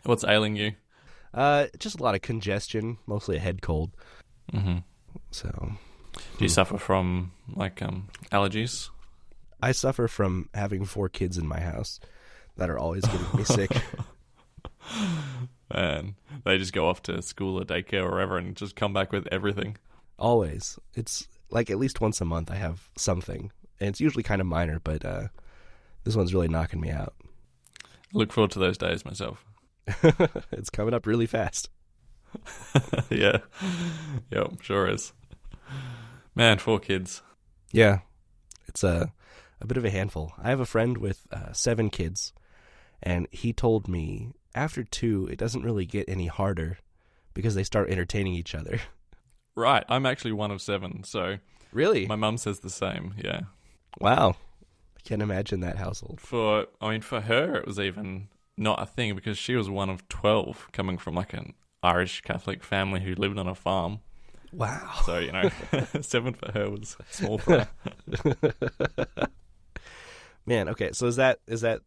What's ailing you? Just a lot of congestion, mostly a head cold. Mm-hmm. So, Do you suffer from allergies? I suffer from having 4 kids in my house that are always getting me sick. And they just go off to school or daycare or wherever and just come back with everything. Always. It's like at least once a month I have something. And it's usually kind of minor, but this one's really knocking me out. I look forward to those days myself. It's coming up really fast. Yeah. Yep, sure is. Man, 4 kids. Yeah. It's a bit of a handful. I have a friend with 7 kids, and he told me after 2, it doesn't really get any harder because they start entertaining each other. Right, I'm actually one of 7, so... Really? My mum says the same, yeah. Wow. I can't imagine that household. For her, it was even not a thing because she was one of 12 coming from like an Irish Catholic family who lived on a farm. Wow. So, 7 for her was small fry. Man, okay, so is that the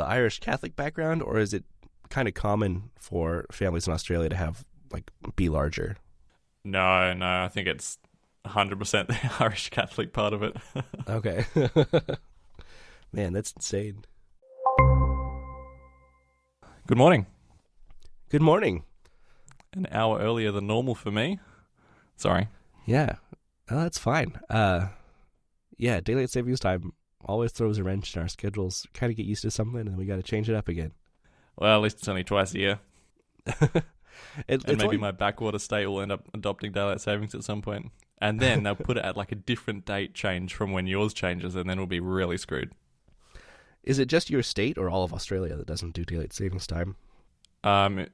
Irish Catholic background, or is it kind of common for families in Australia to have, like, be larger? No, I think it's 100% the Irish Catholic part of it. Okay. Man, that's insane. Good morning. Good morning. An hour earlier than normal for me. Sorry. Yeah. Oh, that's fine. Yeah, daylight savings time always throws a wrench in our schedules. Kind of get used to something, and then we got to change it up again. Well, at least it's only twice a year. And maybe my backwater state will end up adopting daylight savings at some point. And then they'll put it at like a different date change from when yours changes, and then we'll be really screwed. Is it just your state or all of Australia that doesn't do daylight savings time?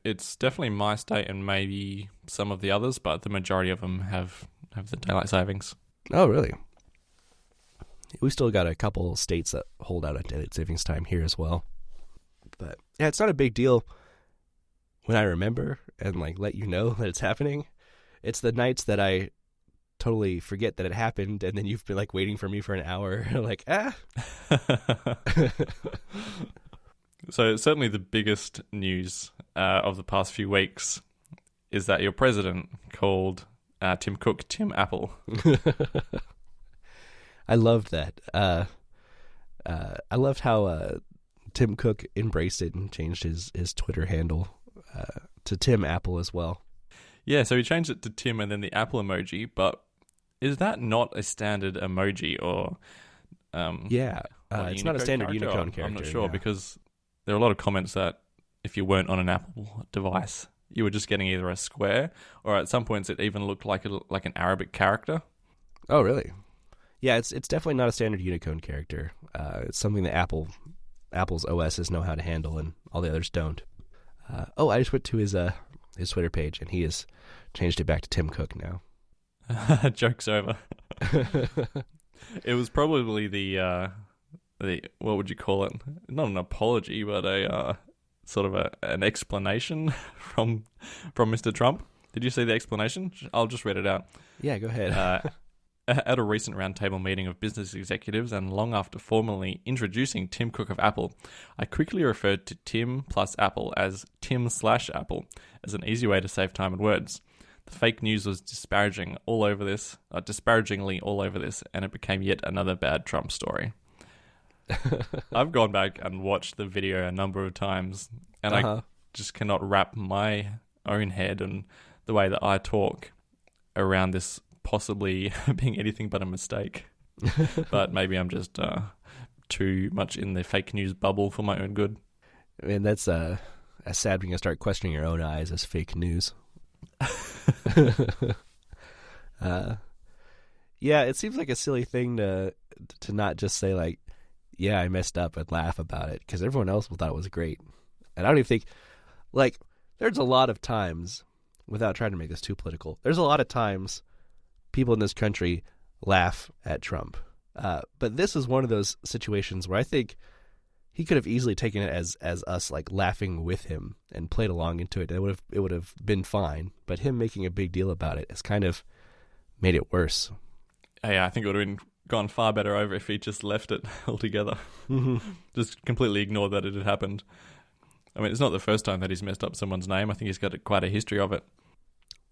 It's definitely my state and maybe some of the others, but the majority of them have the daylight savings. Oh, really? We still got a couple states that hold out on daylight savings time here as well. But yeah, it's not a big deal when I remember and like let you know that it's happening. It's the nights that I totally forget that it happened, and then you've been like waiting for me for an hour. Like, So certainly the biggest news of the past few weeks is that your president called Tim Cook Tim Apple. I loved that. I loved how Tim Cook embraced it and changed his Twitter handle to Tim Apple as well. Yeah, so he changed it to Tim and then the Apple emoji, but is that not a standard emoji or... it's not a standard Unicode character. I'm not sure because there are a lot of comments that if you weren't on an Apple device, you were just getting either a square or at some points it even looked like an Arabic character. Oh, really? Yeah, it's definitely not a standard Unicode character. It's something that Apple's OSs know how to handle and all the others don't. I just went to his Twitter page and he has changed it back to Tim Cook now. Joke's over. It was probably the what would you call it? Not an apology, but a sort of an explanation from Mr. Trump. Did you see the explanation? I'll just read it out. Yeah, go ahead. At a recent roundtable meeting of business executives and long after formally introducing Tim Cook of Apple, I quickly referred to Tim plus Apple as Tim/Apple as an easy way to save time and words. The fake news was disparagingly all over this, and it became yet another bad Trump story. I've gone back and watched the video a number of times, and I just cannot wrap my own head and the way that I talk around this possibly being anything but a mistake. But maybe I'm just too much in the fake news bubble for my own good. I mean, that's sad when you start questioning your own eyes as fake news. Yeah, it seems like a silly thing to not just say like, yeah, I messed up and laugh about it, because everyone else thought it was great. And I don't even think, like, there's a lot of times, without trying to make this too political, there's a lot of times people in this country laugh at Trump. But this is one of those situations where I think he could have easily taken it as us like laughing with him and played along into it. It would have been fine. But him making a big deal about it has kind of made it worse. Yeah, I think it would have gone far better over if he just left it altogether. Just completely ignored that it had happened. I mean, it's not the first time that he's messed up someone's name. I think he's got quite a history of it.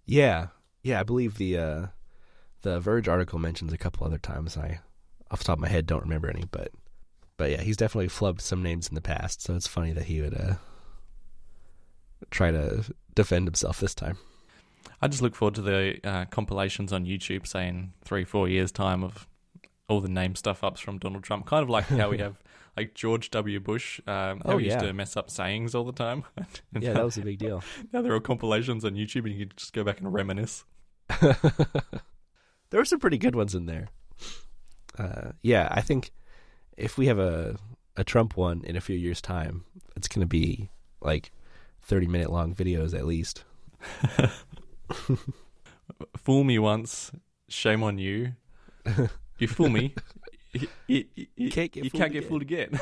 Yeah. I believe the Verge article mentions a couple other times. I, off the top of my head, don't remember any, but yeah, he's definitely flubbed some names in the past. So it's funny that he would try to defend himself this time. I just look forward to the compilations on YouTube, say in 3-4 years' time, of all the name stuff ups from Donald Trump. Kind of like how we have like George W. Bush, how he used to mess up sayings all the time. Yeah, that was a big deal. Now there are compilations on YouTube, and you can just go back and reminisce. There were some pretty good ones in there. Yeah, I think if we have a Trump one in a few years' time, it's going to be like 30-minute long videos at least. Fool me once, shame on you. You fool me, you can't get fooled again.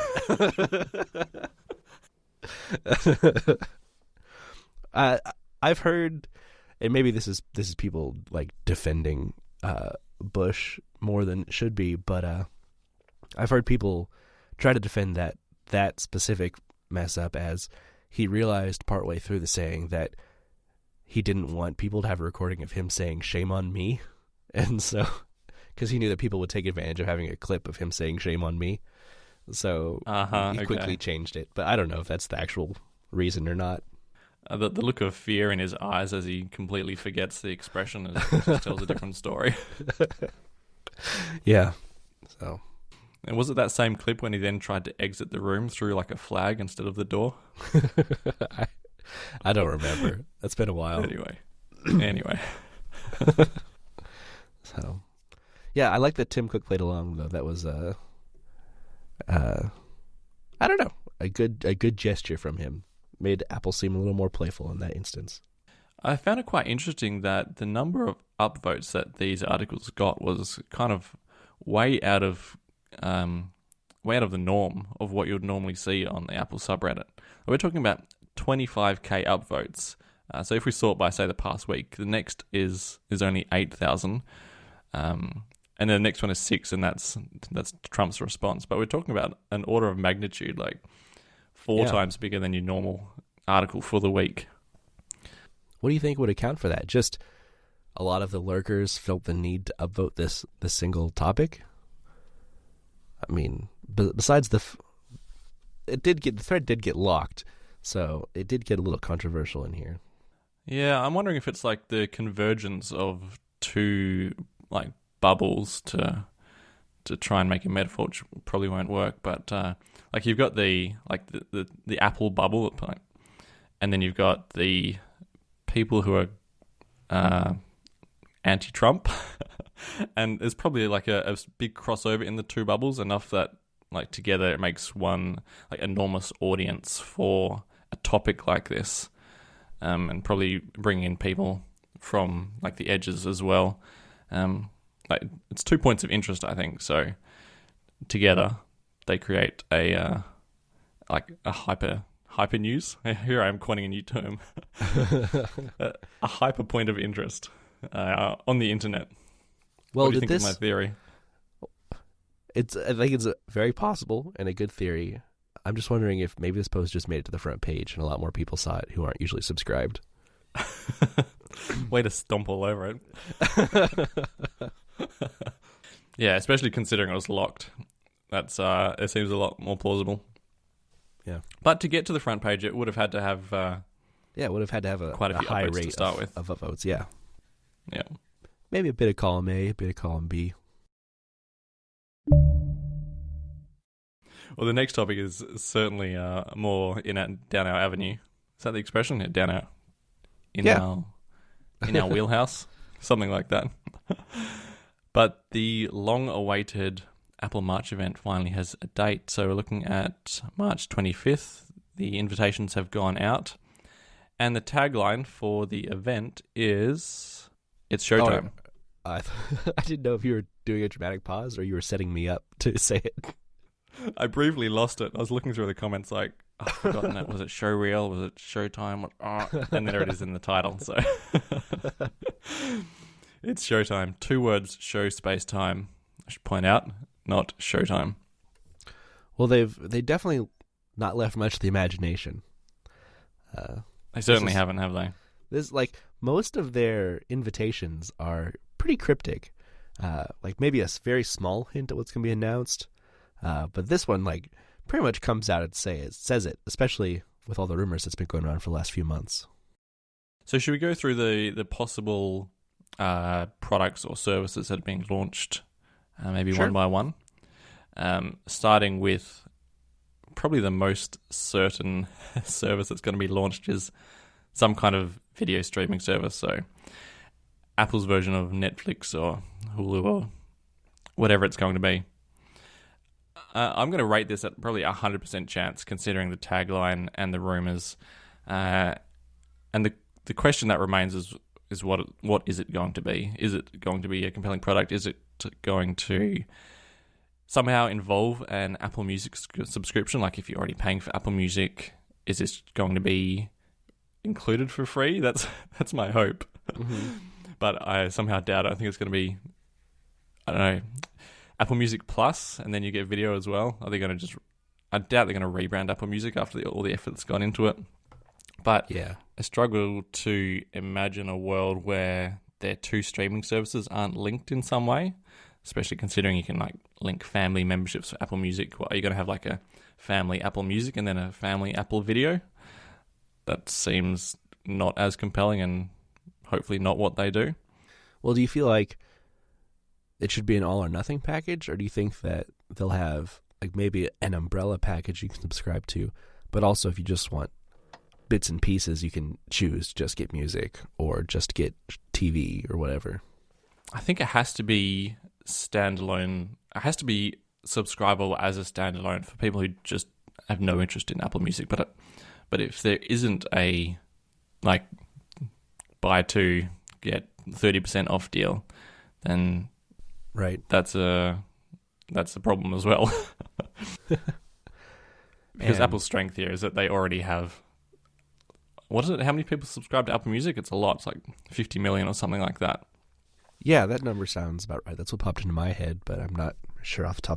I've heard, and maybe this is people like defending Bush more than it should be, but I've heard people try to defend that specific mess up as he realized partway through the saying that he didn't want people to have a recording of him saying "shame on me," and so because he knew that people would take advantage of having a clip of him saying "shame on me," so he quickly changed it. But I don't know if that's the actual reason or not. The look of fear in his eyes as he completely forgets the expression just tells a different story. Yeah. So. And was it that same clip when he then tried to exit the room through like a flag instead of the door? I don't remember. That's been a while. Anyway. So, yeah, I like that Tim Cook played along though. That was I don't know, a good gesture from him. Made Apple seem a little more playful in that instance. I found it quite interesting that the number of upvotes that these articles got was kind of way out of the norm of what you would normally see on the Apple subreddit. We're talking about 25k upvotes. So if we sort by, say, the past week, the next is only 8,000, and then the next one is 6, and that's Trump's response. But we're talking about an order of magnitude, like 4 times bigger than your normal article for the week. What do you think would account for that? Just a lot of the lurkers felt the need to upvote this single topic? I mean, besides the thread did get locked, so it did get a little controversial in here. Yeah, I'm wondering if it's like the convergence of two like bubbles to try and make a metaphor, which probably won't work. But like you've got the Apple bubble, and then you've got the people who are anti-Trump, and there's probably like a big crossover in the two bubbles, enough that like together it makes one like enormous audience for a topic like this, and probably bring in people from like the edges as well. Like it's 2 points of interest, I think. So together they create a hyper news. Here I am coining a new term. A hyper point of interest on the internet. Well, what do you think of my theory? I think it's very possible and a good theory. I'm just wondering if maybe this post just made it to the front page and a lot more people saw it who aren't usually subscribed. Way to stomp all over it. Yeah, especially considering it was locked. That's it seems a lot more plausible. Yeah, but to get to the front page, it would have had to have it would have had to have quite a few high upvotes rate to start with of upvotes. Yeah, maybe a bit of column A, a bit of column B. Well, the next topic is certainly more down our avenue. Is that the expression? Down our in our wheelhouse, something like that. But the long-awaited Apple March event finally has a date. So we're looking at March 25th. The invitations have gone out. And the tagline for the event is, it's showtime. Oh, I didn't know if you were doing a dramatic pause or you were setting me up to say it. I briefly lost it. I was looking through the comments like, I've forgotten it. Was it showreel? Was it showtime? And there it is in the title. So it's showtime. 2 words, show space time. I should point out, not showtime. Well, they definitely not left much to the imagination. They certainly haven't, have they? This most of their invitations are pretty cryptic. Maybe a very small hint at what's going to be announced. But this one pretty much comes out and says it, especially with all the rumors that's been going on for the last few months. So should we go through the possible products or services that are being launched, maybe Sure. one by one? Starting with probably the most certain service that's going to be launched is some kind of video streaming service. So Apple's version of Netflix or Hulu or whatever it's going to be. I'm going to rate this at probably 100% chance, considering the tagline and the rumors. And the question that remains is what is it going to be? Is it going to be a compelling product? Is it going to somehow involve an Apple Music subscription? Like if you're already paying for Apple Music, is this going to be included for free? That's my hope. Mm-hmm. But I somehow doubt it. I think it's going to be, I don't know, Apple Music Plus, and then you get video as well. Are they going to I doubt they're going to rebrand Apple Music after all the effort that's gone into it. But Yeah. I struggle to imagine a world where their two streaming services aren't linked in some way, especially considering you can link family memberships for Apple Music. What, are you going to have a family Apple Music and then a family Apple Video? That seems not as compelling and hopefully not what they do. Well, do you feel like it should be an all or nothing package, or do you think that they'll have maybe an umbrella package you can subscribe to, but also if you just want bits and pieces, you can choose just get music or just get TV or whatever? I think it has to be standalone. It has to be subscribable as a standalone for people who just have no interest in Apple Music. But if there isn't a buy two get 30% off deal, then Right. that's a problem as well. Because And- Apple's strength here is that they already have, what is it? How many people subscribe to Apple Music? It's a lot. It's 50 million or something like that. Yeah, that number sounds about right. That's what popped into my head, but I'm not sure off the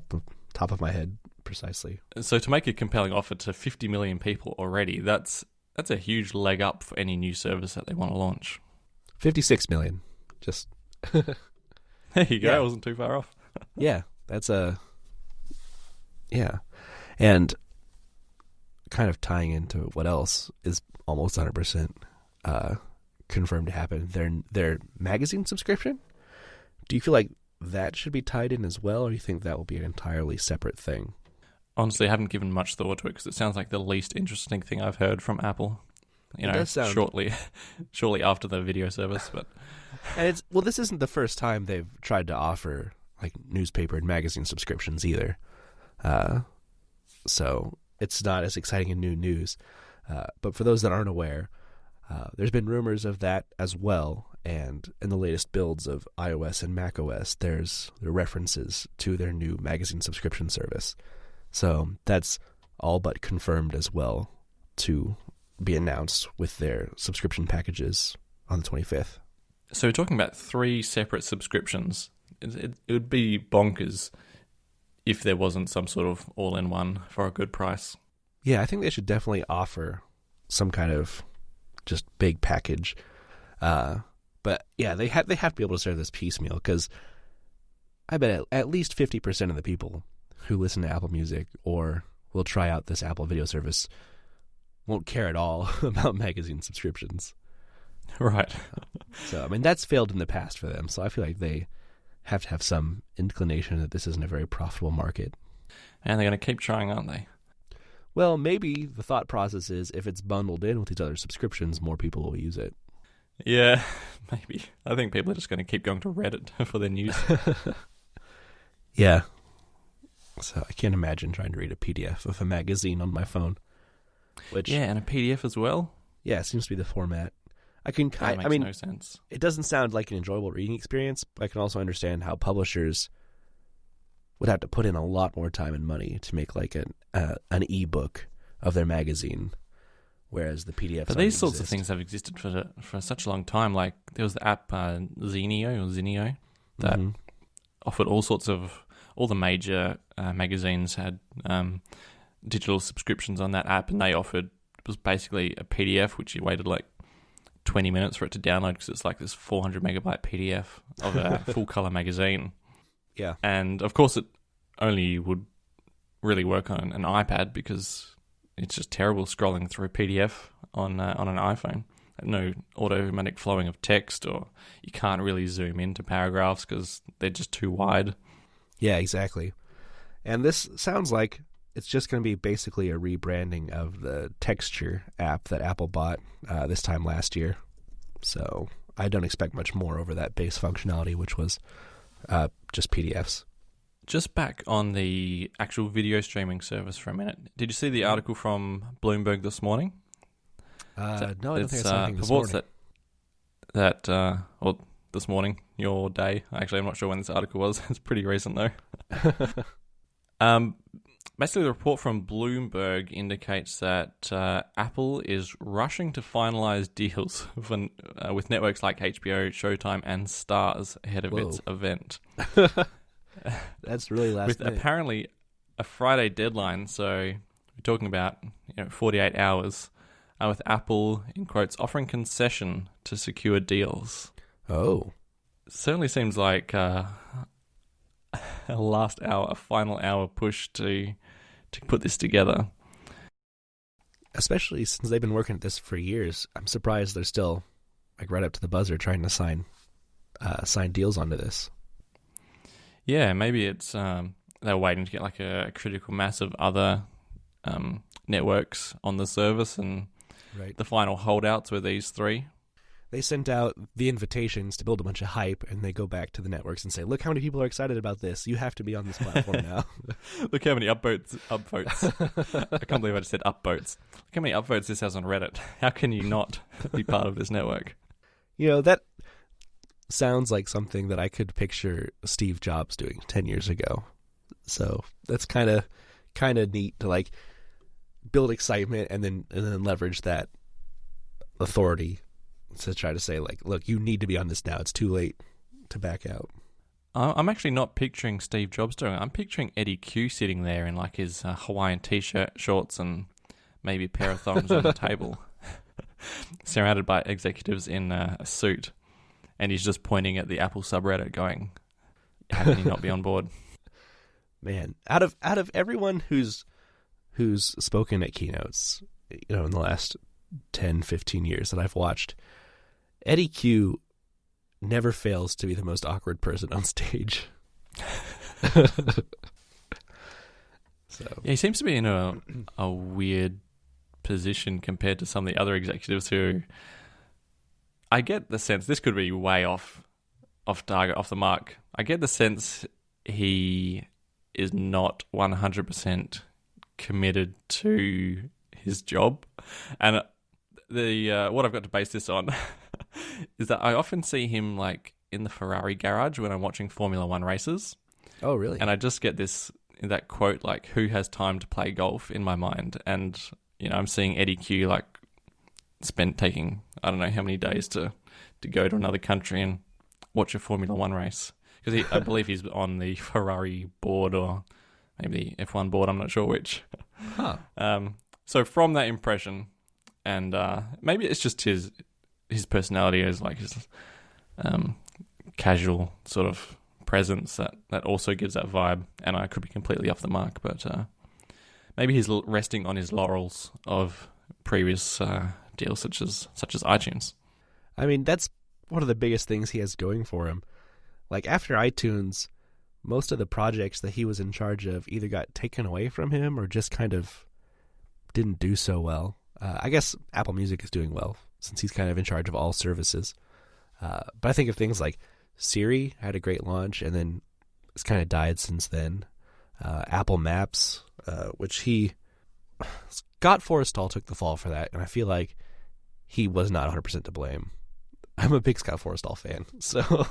top of my head precisely. So to make a compelling offer to 50 million people already, that's a huge leg up for any new service that they want to launch. 56 million. Just There you go. Yeah. I wasn't too far off. yeah, that's yeah. And kind of tying into what else is almost 100% confirmed to happen, their magazine subscription. Do you feel like that should be tied in as well, or do you think that will be an entirely separate thing? Honestly, I haven't given much thought to it because it sounds like the least interesting thing I've heard from Apple. It does sound- shortly after the video service, but And this isn't the first time they've tried to offer newspaper and magazine subscriptions either. So it's not as exciting in new news. But for those that aren't aware, there's been rumors of that as well. And in the latest builds of iOS and macOS, there are references to their new magazine subscription service. So that's all but confirmed as well to be announced with their subscription packages on the 25th. so we're talking about 3 separate subscriptions. It would be bonkers if there wasn't some sort of all-in-one for a good price. Yeah, I think they should definitely offer some kind of just big package. But yeah, they have to be able to serve this piecemeal, because I bet at least 50% of the people who listen to Apple Music or will try out this Apple video service won't care at all about magazine subscriptions. Right. So, I mean, that's failed in the past for them. So I feel like they have to have some inclination that this isn't a very profitable market. And they're going to keep trying, aren't they? Well, maybe the thought process is if it's bundled in with these other subscriptions, more people will use it. Yeah, maybe. I think people are just going to keep going to Reddit for their news. Yeah. So I can't imagine trying to read a PDF of a magazine on my phone. Which, Yeah, and a PDF as well. yeah, seems to be the format. That I makes mean, no sense. it doesn't sound like an enjoyable reading experience, but I can also understand how publishers would have to put in a lot more time and money to make an ebook of their magazine, whereas the PDFs. But these sorts of things have existed for such a long time. Like there was the app Zinio that Mhm. offered all the major magazines had digital subscriptions on that app, and they offered was basically a PDF, which you waited like 20 minutes for it to download because it's like this 400 megabyte PDF of a full color magazine. Yeah. And of course it only would really work on an iPad because it's just terrible scrolling through a PDF on an iPhone. No automatic flowing of text, or you can't really zoom into paragraphs because they're just too wide. Yeah, exactly. And this sounds like it's just going to be basically a rebranding of the texture app that Apple bought this time last year. So I don't expect much more over that base functionality, which was just PDFs. Just back on the actual video streaming service for a minute. Did you see the article from Bloomberg this morning? No, I don't think I saw anything this morning. Or this morning, your day. Actually, I'm not sure when this article was. It's pretty recent, though. Basically, the report from Bloomberg indicates that Apple is rushing to finalize deals with networks like HBO, Showtime, and Starz ahead of its event. That's really last minute. With apparently a Friday deadline, so we're talking about 48 hours, with Apple, in quotes, offering concession to secure deals. Oh. Certainly seems like a final hour push to put this together. Especially since they've been working at this for years. I'm surprised they're still like right up to the buzzer trying to sign deals onto this. Yeah, maybe it's they're waiting to get like a critical mass of other networks on the service, and the final holdouts were these three. They sent out the invitations to build a bunch of hype, and they go back to the networks and say, look how many people are excited about this. You have to be on this platform now. Look how many upvotes. I can't believe I just said upvotes. Look how many upvotes this has on Reddit. How can you not be part of this network? That sounds like something that I could picture Steve Jobs doing 10 years ago. So that's kind of neat to like build excitement and then leverage that authority to try to say, like, look, you need to be on this now. It's too late to back out. I'm actually not picturing Steve Jobs doing it. I'm picturing Eddie Q sitting there in like his Hawaiian t-shirt, shorts, and maybe a pair of thongs on the table, surrounded by executives in a suit. And he's just pointing at the Apple subreddit going, how can you not be on board? Man, out of everyone who's spoken at keynotes, in the last 10, 15 years that I've watched, Eddie Q never fails to be the most awkward person on stage. So yeah, he seems to be in a weird position compared to some of the other executives who, I get the sense, this could be way off target, off the mark. I get the sense he is not 100% committed to his job. And what I've got to base this on is that I often see him like in the Ferrari garage when I'm watching Formula One races. Oh, really? And I just get that quote, like, who has time to play golf, in my mind. And, I'm seeing Eddie Q like taking, I don't know how many days to go to another country and watch a Formula One race. Because I believe he's on the Ferrari board, or maybe the F1 board, I'm not sure which. Huh. So from that impression, and maybe it's just his personality as like his casual sort of presence that also gives that vibe, and I could be completely off the mark, but maybe he's resting on his laurels of previous deals such as iTunes. I mean, that's one of the biggest things he has going for him. Like, after iTunes, most of the projects that he was in charge of either got taken away from him or just kind of didn't do so well. I guess Apple Music is doing well since he's kind of in charge of all services. But I think of things like Siri had a great launch, and then it's kind of died since then. Apple Maps, which Scott Forstall took the fall for that, and I feel like he was not 100% to blame. I'm a big Scott Forstall fan, so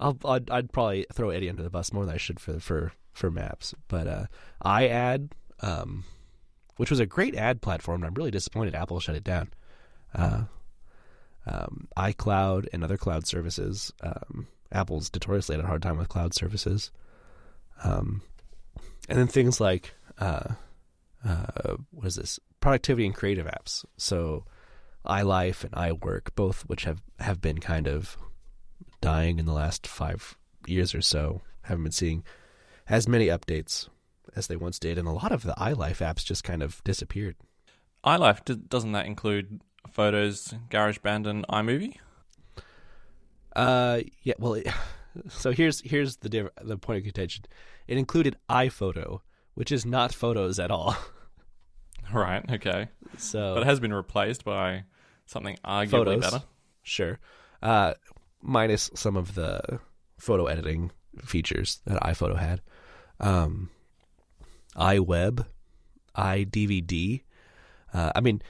I'd probably throw Eddie under the bus more than I should for Maps. But iAd, which was a great ad platform, and I'm really disappointed Apple shut it down. iCloud and other cloud services. Apple's notoriously had a hard time with cloud services. And then things like what is this? productivity and creative apps. So iLife and iWork, both which have been kind of dying in the last 5 years or so, haven't been seeing as many updates as they once did, and a lot of the iLife apps just kind of disappeared. iLife, doesn't that include Photos, GarageBand, and iMovie? Yeah. Well, so here's the point of contention. It included iPhoto, which is not Photos at all. Right. Okay. So, but it has been replaced by something arguably Photos, better. Sure. Minus some of the photo editing features that iPhoto had. iWeb, iDVD. I mean,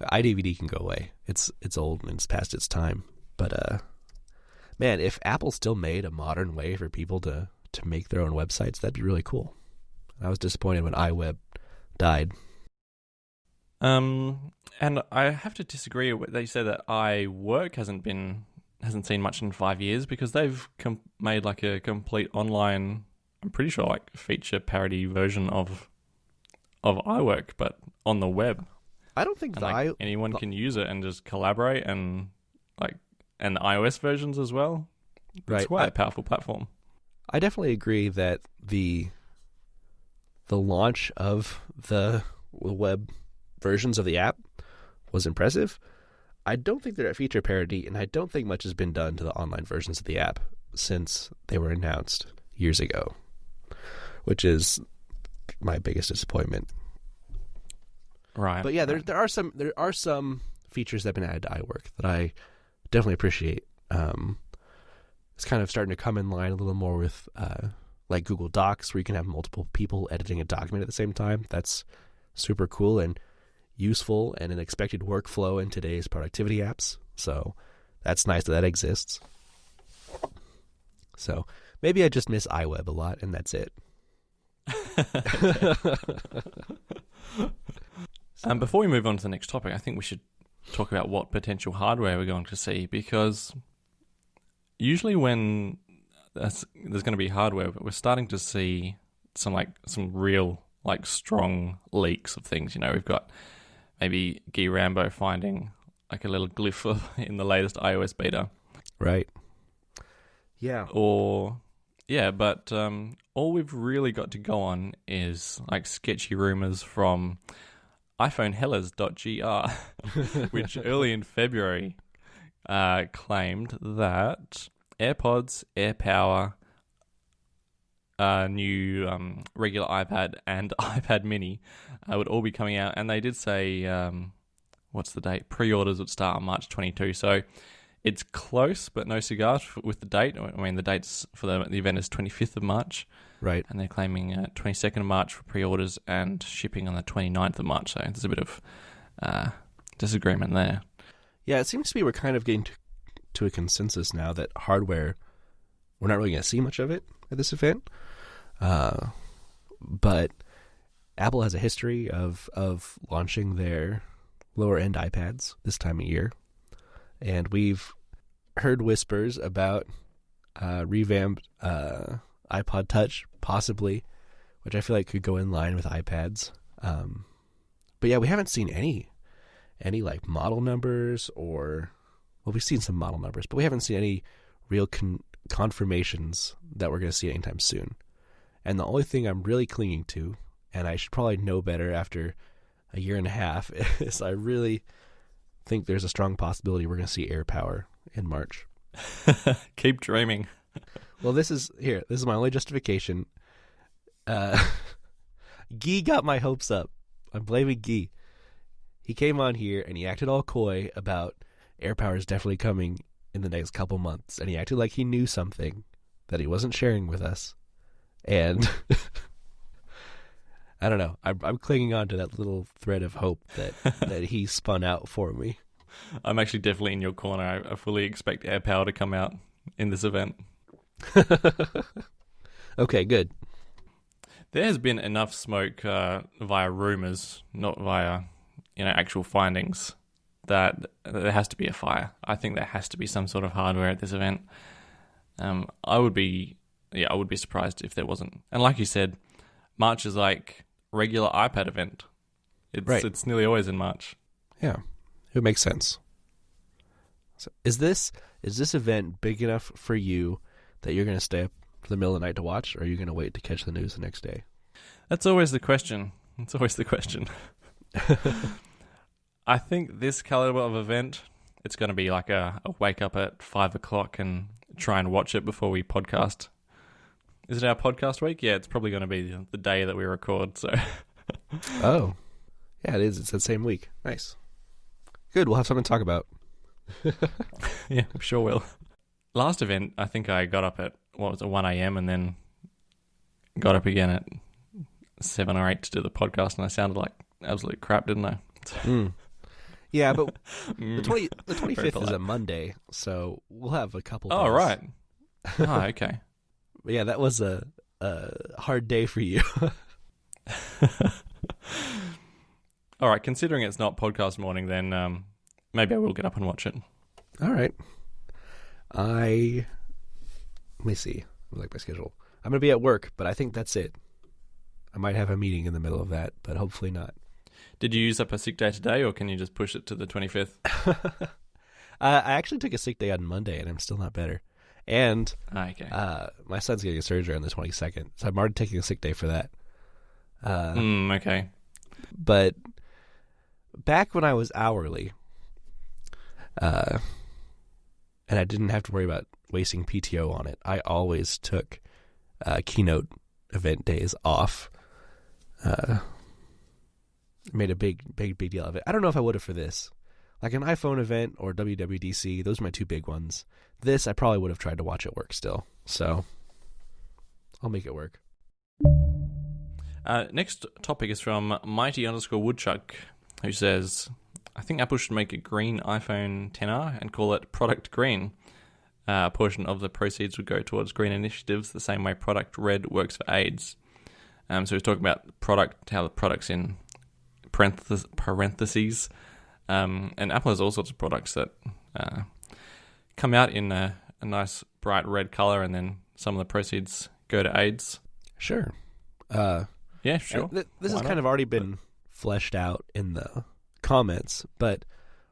iDVD can go away. It's old and it's past its time. But man, if Apple still made a modern way for people to make their own websites, that'd be really cool. I was disappointed when iWeb died. And I have to disagree. They said that iWork hasn't seen much in 5 years because they've made like a complete online, I'm pretty sure, like feature parody version of iWork, but on the web. I don't think anyone can use it and just collaborate, and iOS versions as well. It's quite a powerful platform. I definitely agree that the launch of the web versions of the app was impressive. I don't think they're at feature parity, and I don't think much has been done to the online versions of the app since they were announced years ago, which is my biggest disappointment. Right. But yeah, there are some features that have been added to iWork that I definitely appreciate. It's kind of starting to come in line a little more with like Google Docs, where you can have multiple people editing a document at the same time. That's super cool and useful and an expected workflow in today's productivity apps. So that's nice that exists. So maybe I just miss iWeb a lot, and that's it. Before we move on to the next topic, I think we should talk about what potential hardware we're going to see, because usually when there's going to be hardware, we're starting to see some real strong leaks of things. We've got maybe Guy Rambo finding like a little glyph in the latest iOS beta. Right. Yeah. But all we've really got to go on is like sketchy rumors from iPhoneHellers.gr, which early in February claimed that AirPods, AirPower, new regular iPad and iPad mini would all be coming out, and they did say what's the date? Pre-orders would start on March 22. So it's close, but no cigars with the date. I mean, the dates for the event is 25th of March. Right. And they're claiming 22nd of March for pre-orders and shipping on the 29th of March. So there's a bit of disagreement there. Yeah, it seems to be we're kind of getting to a consensus now that hardware, we're not really going to see much of it at this event. But Apple has a history of launching their lower-end iPads this time of year. And we've heard whispers about revamped iPod Touch, possibly, which I feel like could go in line with iPads. But yeah, we haven't seen any like model numbers we've seen some model numbers, but we haven't seen any real confirmations that we're going to see anytime soon. And the only thing I'm really clinging to, and I should probably know better after a year and a half, is I really think there's a strong possibility we're going to see AirPower in March. Keep dreaming. Well, this is my only justification. Guy got my hopes up. I'm blaming Guy. He came on here and he acted all coy about AirPower is definitely coming in the next couple months, and he acted like he knew something that he wasn't sharing with us. And I don't know. I'm clinging on to that little thread of hope that he spun out for me. I'm actually definitely in your corner. I fully expect AirPower to come out in this event. Okay, good. There has been enough smoke via rumors, not via actual findings, that there has to be a fire. I think there has to be some sort of hardware at this event. I would be surprised if there wasn't. And like you said, March is like regular iPad event. Right. It's nearly always in March. Yeah, it makes sense. So is this event big enough for you that you're going to stay up for the middle of the night to watch, or are you going to wait to catch the news the next day? That's always the question. It's always the question. I think this caliber of event, it's going to be like a wake up at 5 o'clock and try and watch it before we podcast. Is it our podcast week? Yeah, it's probably going to be the day that we record. So. Oh, yeah, it is. It's the same week. Nice. Good. We'll have something to talk about. Yeah, I'm sure will. Last event, I think I got up at 1 a.m. and then got up again at 7 or 8 to do the podcast, and I sounded like absolute crap, didn't I? Yeah, but the 25th is a Monday, so we'll have a couple days. Oh, right. Oh, okay. But yeah, that was a hard day for you. All right, considering it's not podcast morning, then maybe I will get up and watch it. All right. Let me see. I like my schedule. I'm going to be at work, but I think that's it. I might have a meeting in the middle of that, but hopefully not. Did you use up a sick day today, or can you just push it to the 25th? I actually took a sick day on Monday, and I'm still not better. And okay. My son's getting a surgery on the 22nd, so I'm already taking a sick day for that. Okay. But back when I was hourly, and I didn't have to worry about wasting PTO on it, I always took keynote event days off. Made a big deal of it. I don't know if I would have for this. Like an iPhone event or WWDC, those are my two big ones. This, I probably would have tried to watch at work still. So I'll make it work. Next topic is from Mighty_Woodchuck, who says, I think Apple should make a green iPhone XR and call it Product Green. A portion of the proceeds would go towards green initiatives the same way Product Red works for AIDS. So he's talking about how the product's in parentheses. And Apple has all sorts of products that come out in a nice bright red color, and then some of the proceeds go to AIDS. Sure. Yeah, sure. This has kind of already been fleshed out in the comments, but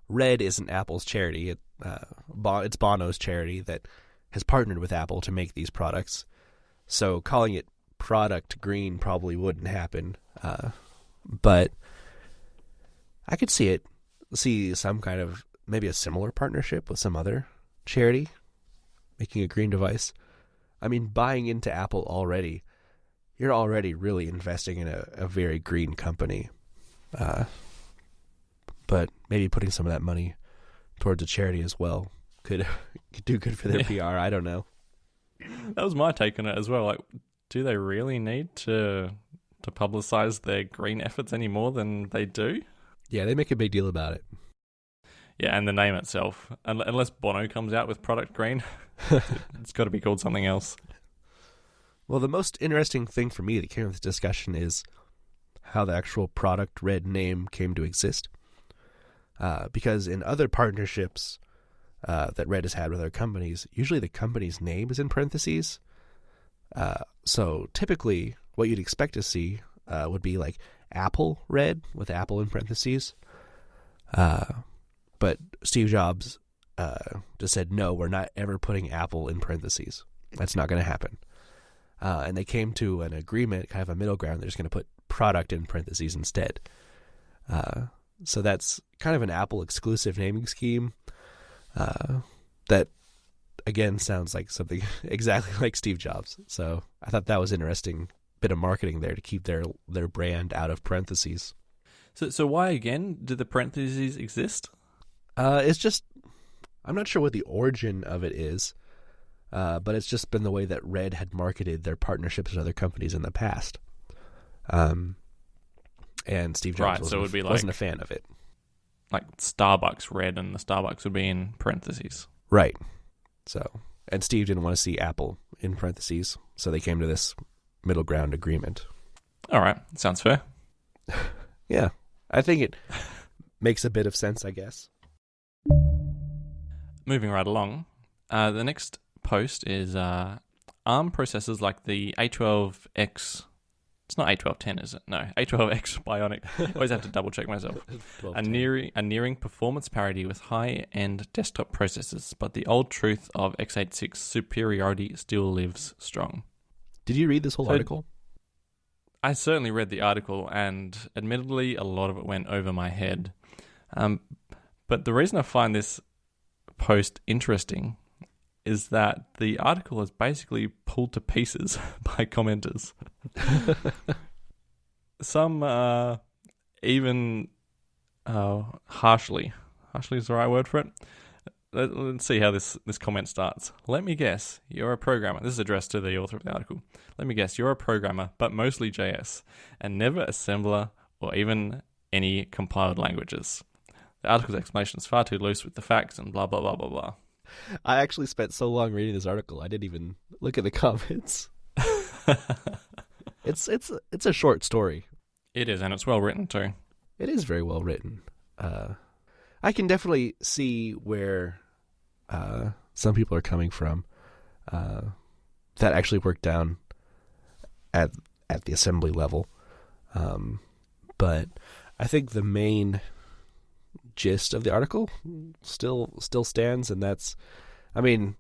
Red isn't Apple's charity. It's Bono's charity that has partnered with Apple to make these products. So calling it Product Green probably wouldn't happen. But I could see some kind of, maybe a similar partnership with some other charity making a green device. I mean, buying into Apple already, you're already really investing in a very green company. But maybe putting some of that money towards a charity as well could do good for their PR. I don't know. That was my take on it as well. Like, do they really need to publicize their green efforts any more than they do? Yeah, they make a big deal about it. Yeah, and the name itself. Unless Bono comes out with Product Green, it's got to be called something else. Well, the most interesting thing for me that came with this discussion is how the actual Product Red name came to exist. Because in other partnerships that Red has had with other companies, usually the company's name is in parentheses. So typically what you'd expect to see would be like Apple Red with Apple in parentheses. But Steve Jobs just said, no, we're not ever putting Apple in parentheses. That's not going to happen. And they came to an agreement, kind of a middle ground. They're just going to put product in parentheses instead. So that's kind of an Apple exclusive naming scheme that, again, sounds like something exactly like Steve Jobs. So I thought that was an interesting bit of marketing there to keep their brand out of parentheses. So why, again, do the parentheses exist? It's just, I'm not sure what the origin of it is, but it's just been the way that Red had marketed their partnerships with other companies in the past. And Steve Jobs wasn't a fan of it. Like Starbucks Red, and the Starbucks would be in parentheses. Right. So, and Steve didn't want to see Apple in parentheses, so they came to this middle ground agreement. All right. Sounds fair. Yeah. I think it makes a bit of sense, I guess. Moving right along, the next post is ARM processors like the A12X It's not A1210, is it? No, A12X Bionic. I always have to double check myself. A nearing performance parity with high-end desktop processors, but the old truth of x86 superiority still lives strong. Did you read this whole article? I certainly read the article, and admittedly, a lot of it went over my head. But the reason I find this post interesting is that the article is basically pulled to pieces by commenters. Some even harshly is the right word for it. Let's see how this comment starts. Let me guess, you're a programmer. This is addressed to the author of the article. Let me guess, you're a programmer, but mostly JS, and never assembler or even any compiled languages. The article's explanation is far too loose with the facts and blah, blah, blah, blah, blah. I actually spent so long reading this article, I didn't even look at the comments. It's a short story. It is, and it's well written too. It is very well written. I can definitely see where some people are coming from. That actually worked down at the assembly level. But I think the main gist of the article still stands, and that's, I mean,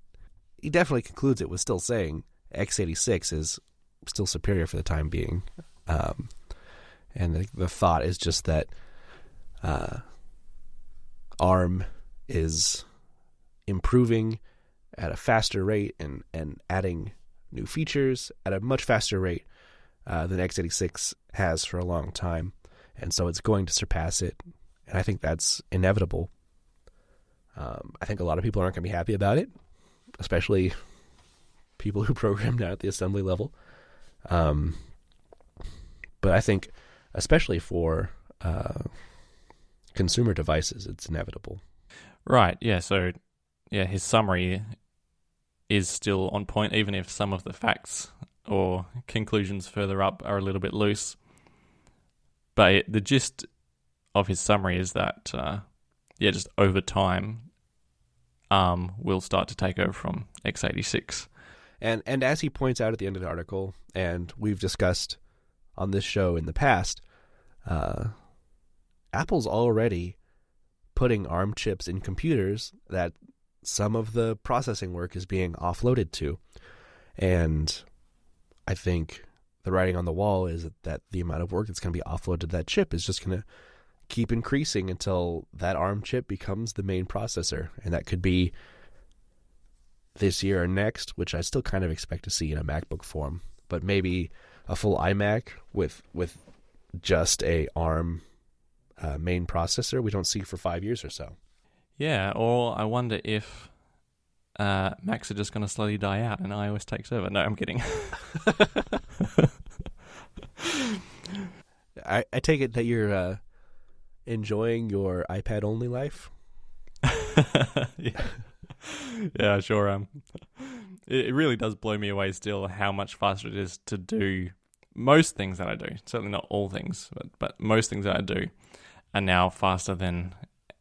he definitely concludes it with still saying x86 is still superior for the time being. And the thought is just that ARM is improving at a faster rate and adding new features at a much faster rate than x86 has for a long time. And so it's going to surpass it. And I think that's inevitable. I think a lot of people aren't going to be happy about it, especially people who program down at the assembly level. But I think, especially for consumer devices, it's inevitable. Right, yeah. So, yeah, his summary is still on point, even if some of the facts or conclusions further up are a little bit loose. But the gist of his summary is that, just over time, ARM will start to take over from x86. And as he points out at the end of the article, and we've discussed on this show in the past, Apple's already putting ARM chips in computers that some of the processing work is being offloaded to. And I think the writing on the wall is that the amount of work that's going to be offloaded to that chip is just going to keep increasing until that ARM chip becomes the main processor. And that could be this year or next, which I still kind of expect to see in a MacBook form. But maybe a full iMac with just a ARM main processor we don't see for 5 years or so. Yeah, or I wonder if Macs are just going to slowly die out and iOS takes over. No, I'm kidding. I take it that you're enjoying your iPad-only life? Yeah, I sure am. It really does blow me away still how much faster it is to do most things that I do. Certainly not all things, but most things that I do are now faster than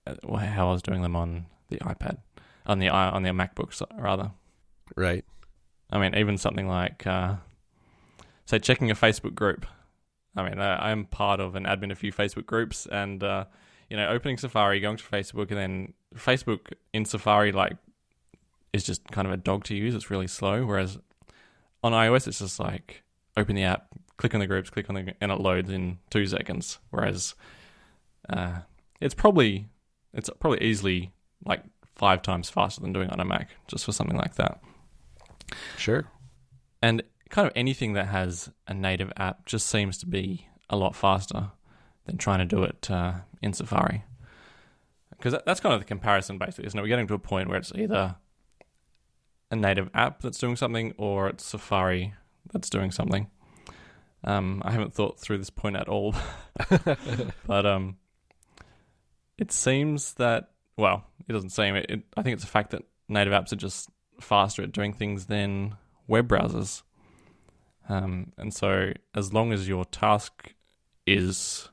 how I was doing them on the iPad, on the MacBooks rather. Right. I mean, even something like, say, checking a Facebook group. I mean, I'm part of an admin of a few Facebook groups, and opening Safari, going to Facebook, and then Facebook in Safari is just kind of a dog to use. It's really slow. Whereas on iOS, it's just like open the app, click on the groups, and it loads in 2 seconds. Whereas it's probably easily like 5 times faster than doing it on a Mac, just for something like that. Sure. And kind of anything that has a native app just seems to be a lot faster than trying to do it in Safari. Because that's kind of the comparison, basically, isn't it? We're getting to a point where it's either a native app that's doing something or it's Safari that's doing something. I haven't thought through this point at all. But it seems that, well, it doesn't seem. I think it's a fact that native apps are just faster at doing things than web browsers. And so as long as your task is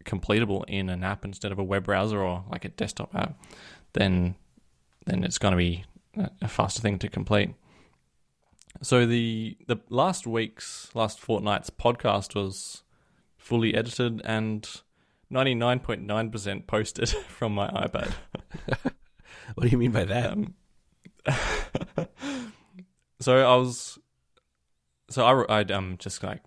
completable in an app instead of a web browser or like a desktop app, then it's going to be a faster thing to complete. So the last fortnight's podcast was fully edited and 99.9% posted from my iPad. What do you mean by that? I just like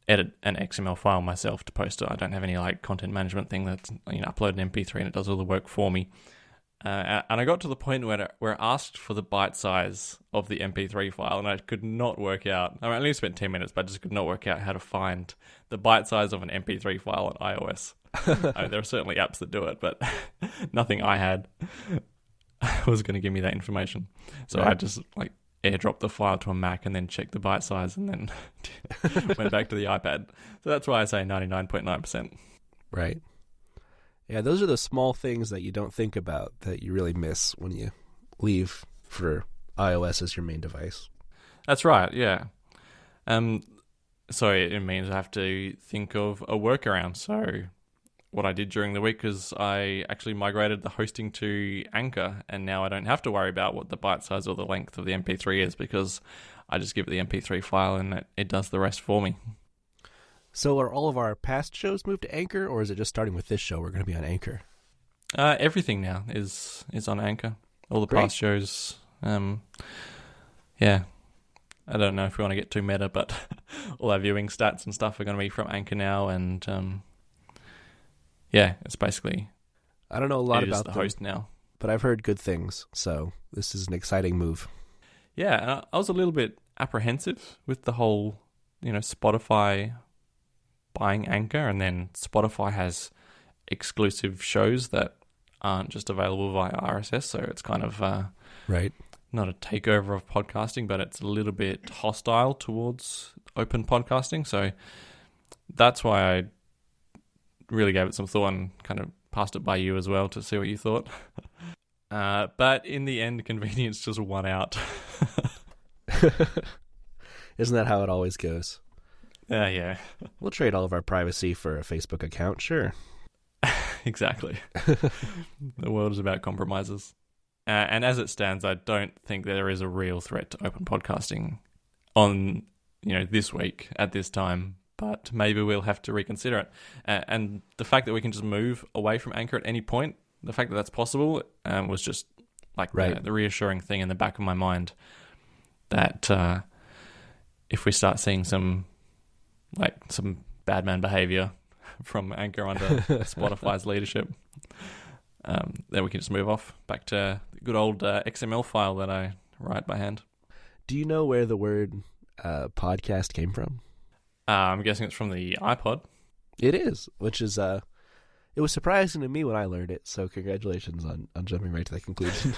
edit an XML file myself to post it. I don't have any like content management thing that's, upload an MP3 and it does all the work for me. And I got to the point where I asked for the byte size of the MP3 file, and I could not work out. I only spent 10 minutes, but I just could not work out how to find the byte size of an MP3 file on iOS. There are certainly apps that do it, but nothing I had was going to give me that information. So I just like airdropped the file to a Mac and then checked the byte size and then went back to the iPad. So that's why I say 99.9%. Right. Yeah, those are the small things that you don't think about that you really miss when you leave for iOS as your main device. That's right, yeah. So it means I have to think of a workaround. So what I did during the week is I actually migrated the hosting to Anchor, and now I don't have to worry about what the byte size or the length of the MP3 is because I just give it the MP3 file and it does the rest for me. So are all of our past shows moved to Anchor, or is it just starting with this show we're going to be on Anchor? Everything now is on Anchor. All the past shows. Yeah. I don't know if we want to get too meta, but all our viewing stats and stuff are going to be from Anchor now, and yeah, it's basically... I don't know a lot about the host now. But I've heard good things, so this is an exciting move. Yeah, and I was a little bit apprehensive with the whole, Spotify buying Anchor, and then Spotify has exclusive shows that aren't just available via RSS, so it's kind of right. Not a takeover of podcasting, but it's a little bit hostile towards open podcasting. So that's why I really gave it some thought and kind of passed it by you as well to see what you thought. But in the end, convenience just won out. Isn't that how it always goes? Yeah. We'll trade all of our privacy for a Facebook account, sure. Exactly. The world is about compromises. And as it stands, I don't think there is a real threat to open podcasting on, this week at this time. But maybe we'll have to reconsider it. And the fact that we can just move away from Anchor at any point, the fact that that's possible was just like the reassuring thing in the back of my mind that if we start seeing some bad man behavior from Anchor under Spotify's leadership, then we can just move off back to the good old XML file that I write by hand. Do you know where the word podcast came from? I'm guessing it's from the iPod. It is, which is it was surprising to me when I learned it. So congratulations on jumping right to that conclusion.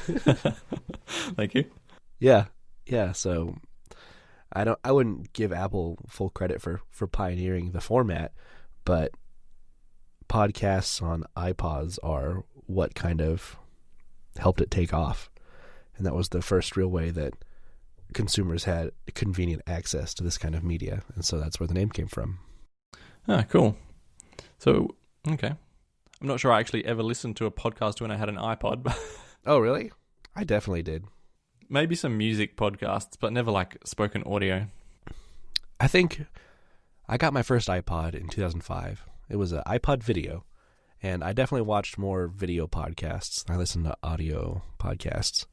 Thank you. Yeah. So I wouldn't give Apple full credit for pioneering the format, but podcasts on iPods are what kind of helped it take off, and that was the first real way that consumers had convenient access to this kind of media, and so that's where the name came from. Ah, cool. So, okay. I'm not sure I actually ever listened to a podcast when I had an iPod. Oh, really? I definitely did. Maybe some music podcasts, but never like spoken audio. I think I got my first iPod in 2005. It was an iPod video, and I definitely watched more video podcasts than I listened to audio podcasts.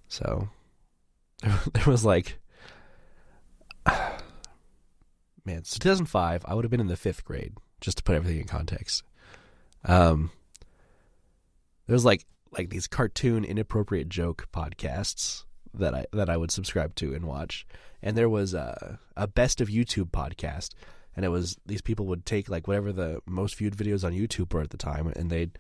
So there was like, man, so 2005, I would have been in the 5th grade, just to put everything in context. There was like these cartoon inappropriate joke podcasts that I would subscribe to and watch. And there was a best of YouTube podcast, and it was these people would take like whatever the most viewed videos on YouTube were at the time, and they'd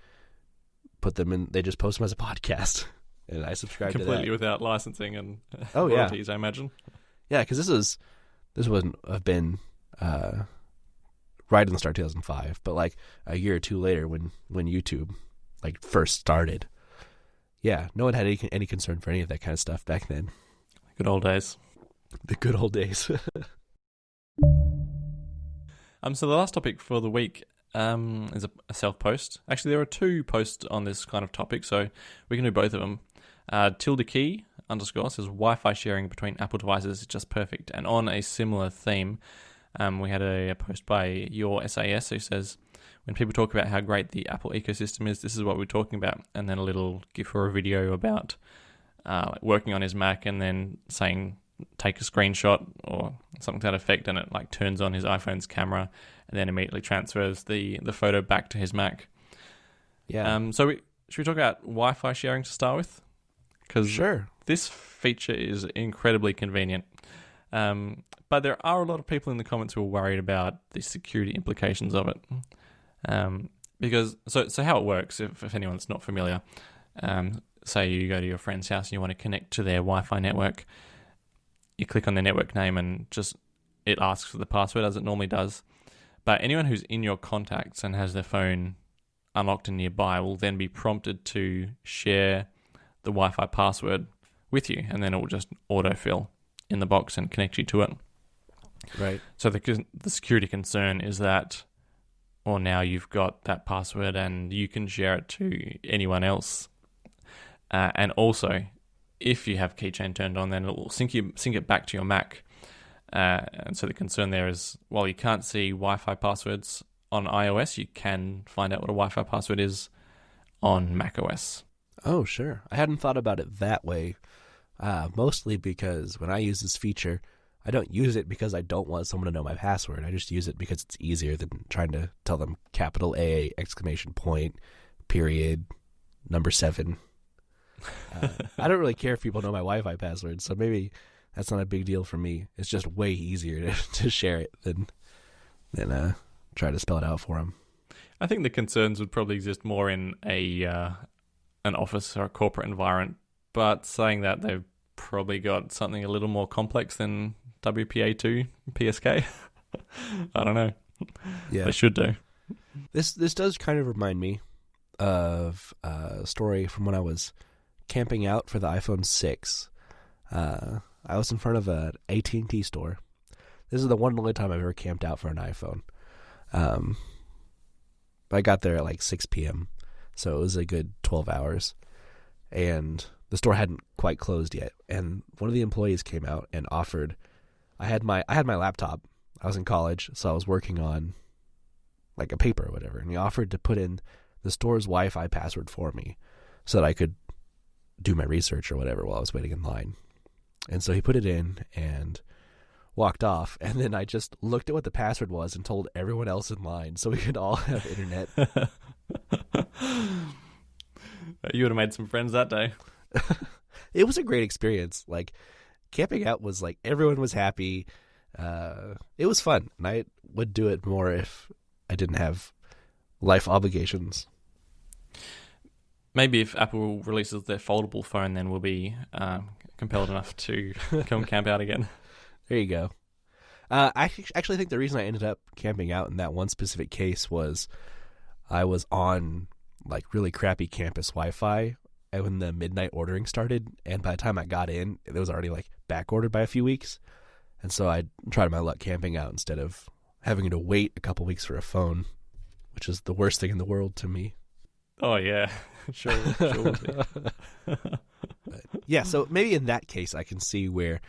put them in, they just post them as a podcast. And I subscribed to that. Completely without licensing and royalties, I imagine. Yeah, because this wouldn't have been right in the start of 2005, but like a year or two later when YouTube like first started. Yeah, no one had any concern for any of that kind of stuff back then. Good old days. The good old days. So the last topic for the week is a self-post. Actually, there are 2 posts on this kind of topic, so we can do both of them. Tilda Key underscore says Wi-Fi sharing between Apple devices is just perfect. And on a similar theme, we had a post by your SAS who says, when people talk about how great the Apple ecosystem is, this is what we're talking about. And then a little GIF or a video about working on his Mac and then saying, take a screenshot or something to that effect, and it like turns on his iPhone's camera and then immediately transfers the photo back to his Mac. Yeah. Should we talk about Wi-Fi sharing to start with? Because Sure. this feature is incredibly convenient. But there are a lot of people in the comments who are worried about the security implications of it. Because how it works, if anyone's not familiar, say you go to your friend's house and you want to connect to their Wi-Fi network, you click on their network name and just it asks for the password as it normally does. But anyone who's in your contacts and has their phone unlocked and nearby will then be prompted to share the Wi-Fi password with you, and then it will just autofill in the box and connect you to it. Right. So the security concern is that, well, now you've got that password and you can share it to anyone else. And also, if you have keychain turned on, then it will sync it back to your Mac. And so the concern there is, while you can't see Wi-Fi passwords on iOS, you can find out what a Wi-Fi password is on macOS. Oh, sure. I hadn't thought about it that way. Mostly because when I use this feature, I don't use it because I don't want someone to know my password. I just use it because it's easier than trying to tell them capital A, exclamation point, period, number 7. I don't really care if people know my Wi-Fi password, so maybe that's not a big deal for me. It's just way easier to share it than try to spell it out for them. I think the concerns would probably exist more in an office or a corporate environment, but saying that, they've probably got something a little more complex than WPA2 PSK. I don't know. Yeah, they should do. This does kind of remind me of a story from when I was camping out for the iPhone 6. I was in front of an AT&T store. This is the one and only time I've ever camped out for an iPhone. I got there at like 6 p.m., so it was a good 12 hours. And the store hadn't quite closed yet. And one of the employees came out and offered. I had my laptop. I was in college, so I was working on like a paper or whatever. And he offered to put in the store's Wi-Fi password for me so that I could do my research or whatever while I was waiting in line. And so he put it in and walked off. And then I just looked at what the password was and told everyone else in line so we could all have internet. You would have made some friends that day. It was a great experience. Like, camping out was like, everyone was happy. It was fun. And I would do it more if I didn't have life obligations. Maybe if Apple releases their foldable phone, then we'll be compelled enough to come camp out again. There you go. I actually think the reason I ended up camping out in that one specific case was I was on like really crappy campus Wi-Fi when the midnight ordering started, and by the time I got in, it was already like back ordered by a few weeks. And so I tried my luck camping out instead of having to wait a couple weeks for a phone, which is the worst thing in the world to me. Oh yeah, sure would be. Yeah, so maybe in that case I can see where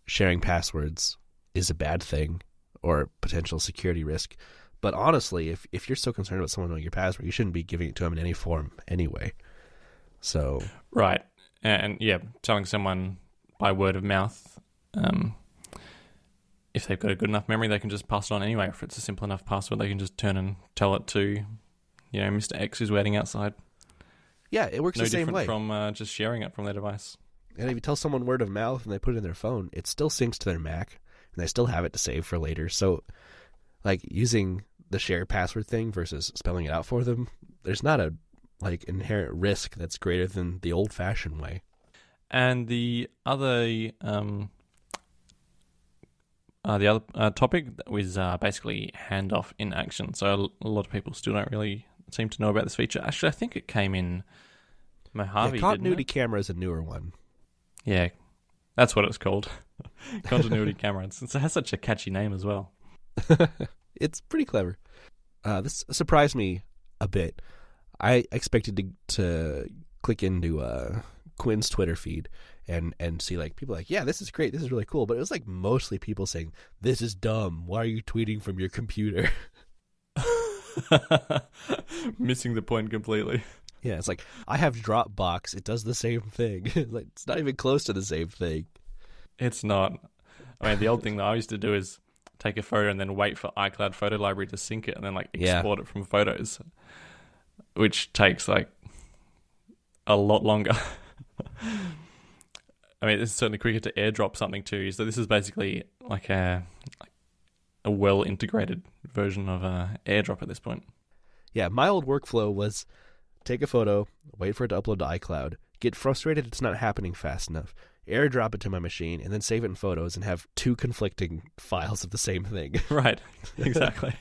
sharing passwords is a bad thing or potential security risk. But honestly, if you're so concerned about someone knowing your password, you shouldn't be giving it to them in any form anyway. So right, and yeah, telling someone by word of mouth, if they've got a good enough memory, they can just pass it on anyway. If it's a simple enough password, they can just turn and tell it to, Mr. X who's waiting outside. Yeah, it works the same way. No different from just sharing it from their device. And if you tell someone word of mouth and they put it in their phone, it still syncs to their Mac, and they still have it to save for later. So, like, using the share password thing versus spelling it out for them, there's not a inherent risk that's greater than the old-fashioned way. And the other topic was basically handoff in action. So a lot of people still don't really seem to know about this feature. Actually, I think it came in Mojave. Continuity camera is a newer one. Yeah, that's what it's called. Continuity camera. It has such a catchy name as well. It's pretty clever. This surprised me a bit. I expected to click into Quinn's Twitter feed and see like people like, yeah, this is great, this is really cool, but it was like mostly people saying, this is dumb, why are you tweeting from your computer? Missing the point completely. Yeah, it's like, I have Dropbox, it does the same thing. Like, it's not even close to the same thing. It's not. I mean, the old thing that I used to do is take a photo and then wait for iCloud Photo Library to sync it and then like export it from Photos, which takes like a lot longer. I mean, it's certainly quicker to airdrop something too. So this is basically like a well-integrated version of AirDrop at this point. Yeah, my old workflow was take a photo, wait for it to upload to iCloud, get frustrated it's not happening fast enough, airdrop it to my machine, and then save it in Photos and have two conflicting files of the same thing. Right, exactly.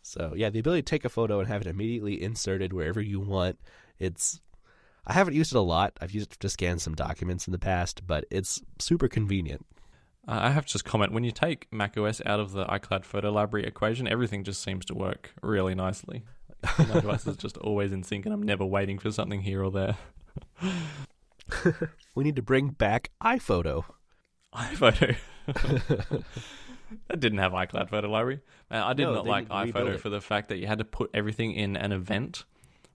So, yeah, the ability to take a photo and have it immediately inserted wherever you want, I haven't used it a lot. I've used it to scan some documents in the past, but it's super convenient. I have to just comment, when you take macOS out of the iCloud Photo Library equation, everything just seems to work really nicely. My device is just always in sync and I'm never waiting for something here or there. We need to bring back iPhoto. iPhoto. That didn't have iCloud Photo Library. I did not like iPhoto for the fact that you had to put everything in an event.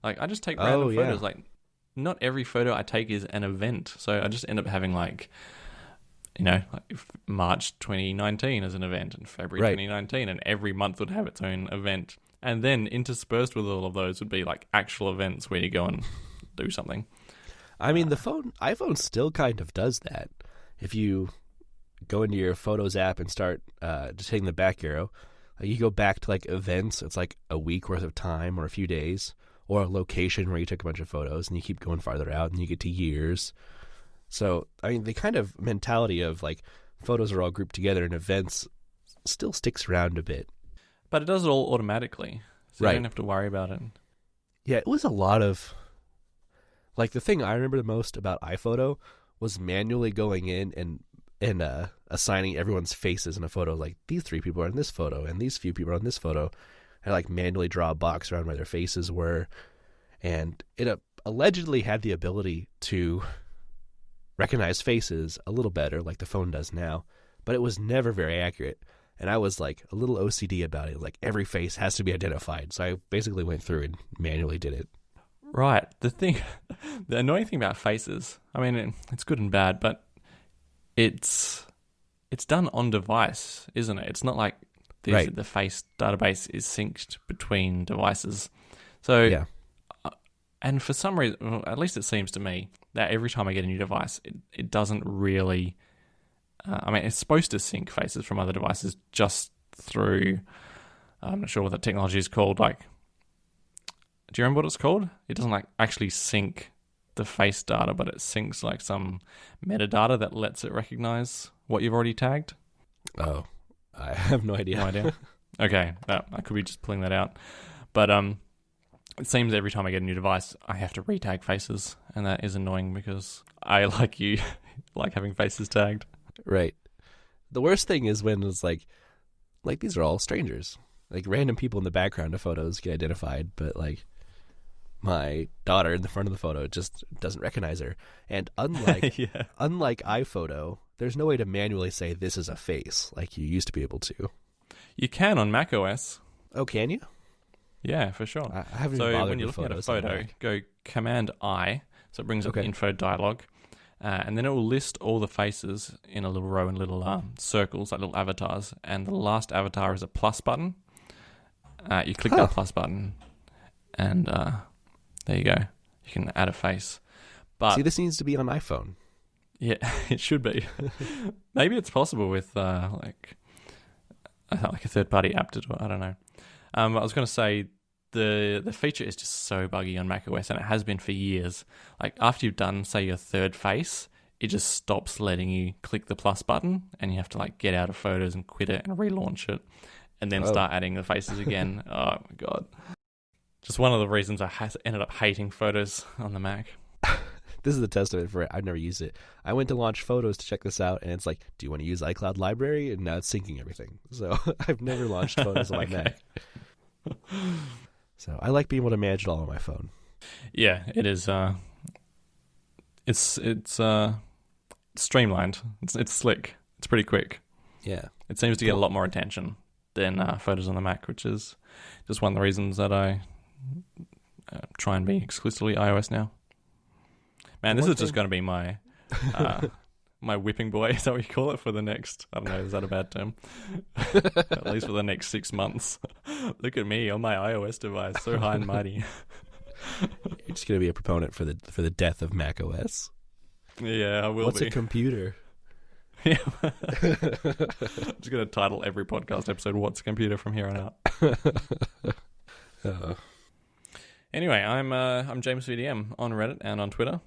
Like, I just take random photos. Like, not every photo I take is an event. So I just end up having like March 2019 as an event and February 2019, and every month would have its own event. And then interspersed with all of those would be like actual events where you go and do something. I mean, iPhone still kind of does that. If you go into your Photos app and start just hitting the back arrow, you go back to like events. It's like a week worth of time or a few days, or a location where you took a bunch of photos, and you keep going farther out and you get to years. So, I mean, the kind of mentality of like photos are all grouped together in events still sticks around a bit. But it does it all automatically, so you don't have to worry about it. Yeah, it was a lot of... Like, the thing I remember the most about iPhoto was manually going in and assigning everyone's faces in a photo. Like, these 3 people are in this photo, and these few people are in this photo. And, like, manually draw a box around where their faces were. And it allegedly had the ability to recognize faces a little better, like the phone does now. But it was never very accurate. And I was like a little OCD about it. Like, every face has to be identified. So I basically went through and manually did it. Right. The annoying thing about faces, I mean, it's good and bad, but it's done on device, isn't it? It's not like the face database is synced between devices. So, and for some reason, well, at least it seems to me, that every time I get a new device, it doesn't really... I mean, it's supposed to sync faces from other devices just through... I'm not sure what that technology is called. Like, do you remember what it's called? It doesn't like actually sync the face data, but it syncs like some metadata that lets it recognize what you've already tagged. Oh, I have no idea. No idea? Okay, I could be just pulling that out. But it seems every time I get a new device, I have to re-tag faces, and that is annoying because I, like you, like having faces tagged. Right. The worst thing is when it's like these are all strangers. Like, random people in the background of photos get identified, but like my daughter in the front of the photo just doesn't recognize her. And unlike iPhoto, there's no way to manually say this is a face like you used to be able to. You can on macOS. Oh, can you? Yeah, for sure. I haven't even bothered with photos. So when you're looking at a photo, go Command-I, so it brings up the info dialog, and then it will list all the faces in a little row and little circles, like little avatars, and the last avatar is a plus button. You click that plus button, and there you go. You can add a face. But see, this needs to be on iPhone. Yeah, it should be. Maybe it's possible with like a third-party app to do it. I don't know. I was going to say the feature is just so buggy on macOS, and it has been for years. Like, after you've done, say, your third face, it just stops letting you click the plus button, and you have to like get out of Photos and quit it and relaunch it, and then start adding the faces again. Oh my god! Just one of the reasons I ended up hating Photos on the Mac. This is the testament for it. I've never used it. I went to launch Photos to check this out, and it's like, do you want to use iCloud Library? And now it's syncing everything. So I've never launched Photos on my Mac. So I like being able to manage it all on my phone. Yeah, it is. It's streamlined. It's slick. It's pretty quick. Yeah. It seems to get a lot more attention than Photos on the Mac, which is just one of the reasons that I try and be exclusively iOS now. Man, this is just going to be my my whipping boy. Is that what you call it for the next? I don't know. Is that a bad term? At least for the next 6 months. Look at me on my iOS device, so high and mighty. You're just going to be a proponent for the death of Mac OS. Yeah, I will. What's a computer? Yeah. I'm just going to title every podcast episode "What's a Computer" from here on out. Anyway, I'm James VDM on Reddit and on Twitter.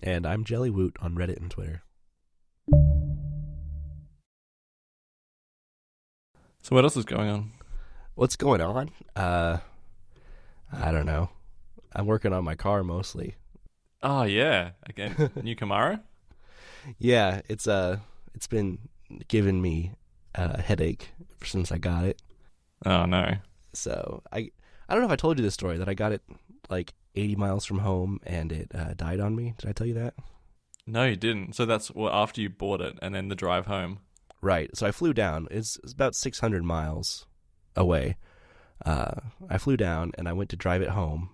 And I'm Jellywoot on Reddit and Twitter. So what else is going on? What's going on? I don't know. I'm working on my car mostly. Oh yeah, again, new Camaro. Yeah, it's been giving me a headache ever since I got it. Oh no. So I don't know if I told you this story that I got it like 80 miles from home and it died on me. Did I tell you that? No, you didn't. So that's after you bought it and then the drive home. Right. So I flew down. It's about 600 miles away. I flew down and I went to drive it home,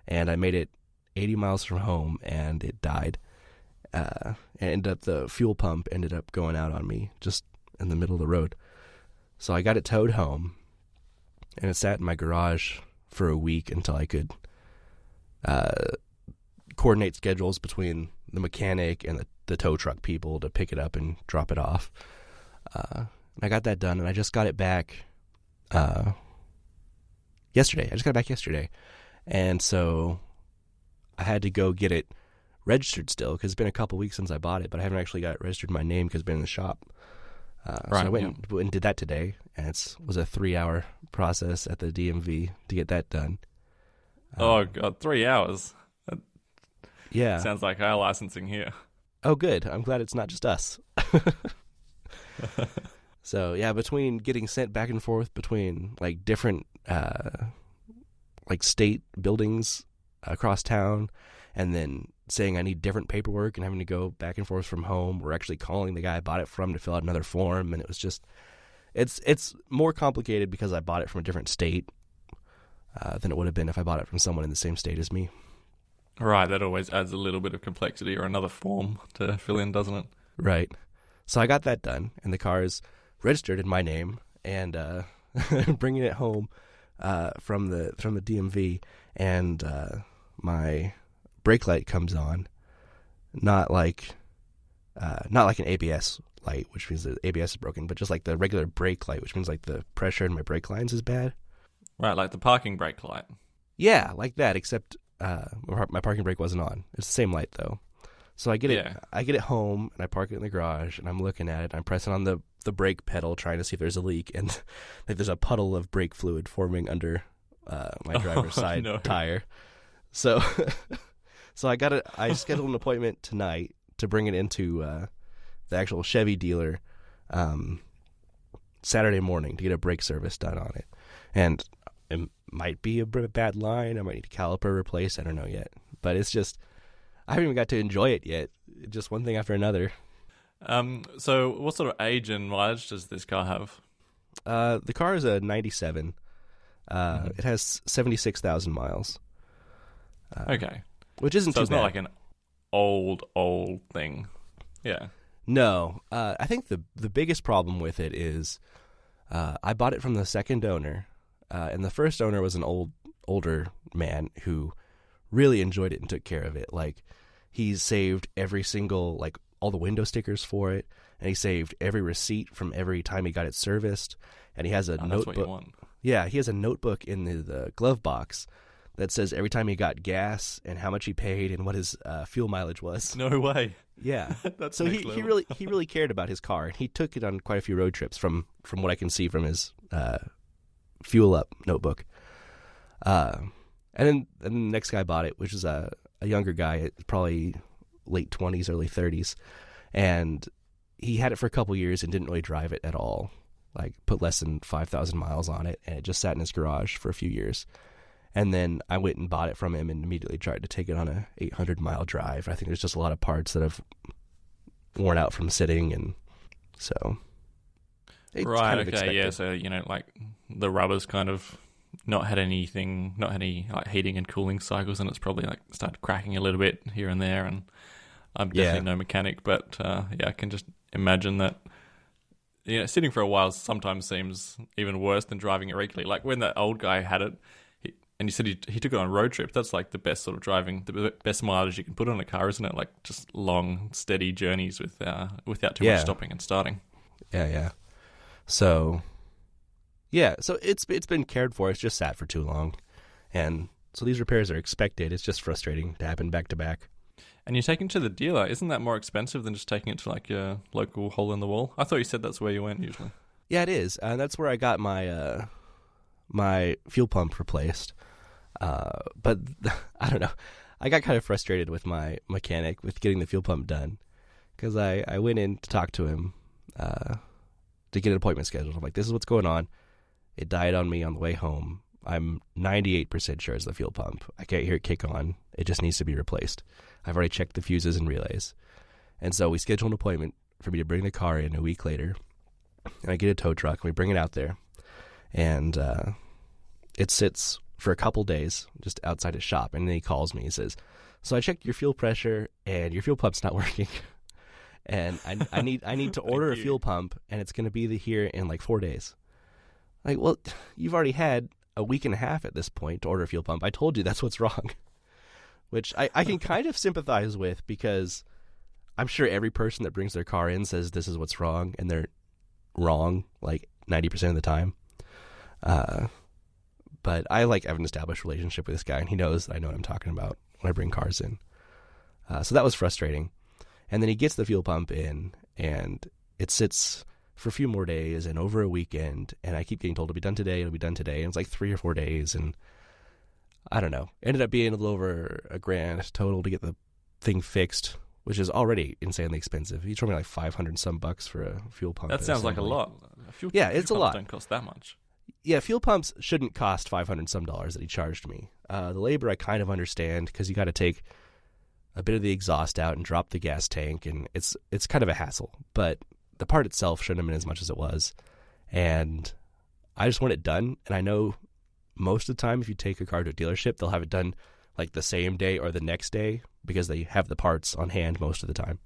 and I made it 80 miles from home and it died. And the fuel pump ended up going out on me just in the middle of the road. So I got it towed home, and it sat in my garage for a week until I could coordinate schedules between the mechanic and the tow truck people to pick it up and drop it off. And I got that done, and I just got it back yesterday. I just got it back yesterday. And so I had to go get it registered still, because it's been a couple weeks since I bought it, but I haven't actually got it registered in my name because it's been in the shop. Right, so I went and did that today, and it was a 3-hour process at the DMV to get that done. Oh god, 3 hours. Yeah. Sounds like our licensing here. Oh, good. I'm glad it's not just us. So yeah, between getting sent back and forth between like different like state buildings across town, and then saying I need different paperwork and having to go back and forth from home, or actually calling the guy I bought it from to fill out another form, and it was just it's more complicated because I bought it from a different state than it would have been if I bought it from someone in the same state as me. Right, that always adds a little bit of complexity or another form to fill in, doesn't it? Right. So I got that done, and the car is registered in my name, and bringing it home from the DMV, and my brake light comes on, not like an ABS light, which means the ABS is broken, but just like the regular brake light, which means like the pressure in my brake lines is bad. Right, like the parking brake light. Yeah, like that, except my parking brake wasn't on. It's the same light though. So I get it home, and I park it in the garage, and I'm looking at it. I'm pressing on the brake pedal, trying to see if there's a leak, and like there's a puddle of brake fluid forming under my driver's side tire. So I scheduled an appointment tonight to bring it into the actual Chevy dealer Saturday morning to get a brake service done on it. And it might be a bad line. I might need a caliper replaced. I don't know yet. But it's just, I haven't even got to enjoy it yet. Just one thing after another. So what sort of age and mileage does this car have? The car is a 97. It has 76,000 miles. Okay. Which isn't too bad. So it's not like an old thing. Yeah. No. I think the biggest problem with it is I bought it from the second owner, and the first owner was an older man who really enjoyed it and took care of it. Like, he saved every single, like, all the window stickers for it, and he saved every receipt from every time he got it serviced, and he has a notebook. That's what you want. Yeah, he has a notebook in the glove box that says every time he got gas and how much he paid and what his fuel mileage was. No way. Yeah. That's so he really cared about his car, and he took it on quite a few road trips from what I can see from his fuel up notebook. And then the next guy bought it, which is a younger guy, probably late 20s, early 30s, and he had it for a couple years and didn't really drive it at all. Like, put less than 5,000 miles on it, and it just sat in his garage for a few years. And then I went and bought it from him and immediately tried to take it on a 800-mile drive. I think there's just a lot of parts that have worn out from sitting, and so it's Right, kind of okay, expected. yeah, so, like, the rubber's kind of not had any, like, heating and cooling cycles, and it's probably, like, started cracking a little bit here and there, and I'm definitely no mechanic, but, I can just imagine that, sitting for a while sometimes seems even worse than driving it regularly. Like, when that old guy had it, and you said he took it on a road trip, that's, like, the best sort of driving, the best mileage you can put on a car, isn't it? Like, just long, steady journeys without too much stopping and starting. Yeah. So it's been cared for. It's just sat for too long, and so these repairs are expected. It's just frustrating to happen back to back. And you're taking it to the dealer. Isn't that more expensive than just taking it to, like, your local hole in the wall? I thought you said that's where you went usually. Yeah, it is. That's where I got my my fuel pump replaced. But I don't know. I got kind of frustrated with my mechanic with getting the fuel pump done, because I went in to talk to him to get an appointment scheduled. I'm like, this is what's going on. It died on me on the way home. I'm 98% sure it's the fuel pump. I can't hear it kick on. It just needs to be replaced. I've already checked the fuses and relays. And so we scheduled an appointment for me to bring the car in a week later. And I get a tow truck, and we bring it out there. And it sits for a couple days just outside his shop. And then he calls me. He says, so I checked your fuel pressure, and your fuel pump's not working. And I need to order a fuel pump, and it's going to be here in like 4 days. Like, well, you've already had a week and a half at this point to order a fuel pump. I told you that's what's wrong. Which I can kind of sympathize with, because I'm sure every person that brings their car in says this is what's wrong, and they're wrong like 90% of the time. But I have an established relationship with this guy, and he knows I know what I'm talking about when I bring cars in. So that was frustrating. And then he gets the fuel pump in, and it sits for a few more days and over a weekend, and I keep getting told it'll be done today, and it's like 3 or 4 days, and I don't know. Ended up being a little over $1,000 total to get the thing fixed, which is already insanely expensive. He told me like 500 some bucks for a fuel pump. That sounds like a lot. It's a lot. Don't cost that much. Yeah, fuel pumps shouldn't cost $500 some that he charged me. The labor I kind of understand, because you got to take a bit of the exhaust out and drop the gas tank, and it's kind of a hassle. But the part itself shouldn't have been as much as it was, and I just want it done. And I know most of the time, if you take a car to a dealership, they'll have it done like the same day or the next day, because they have the parts on hand most of the time.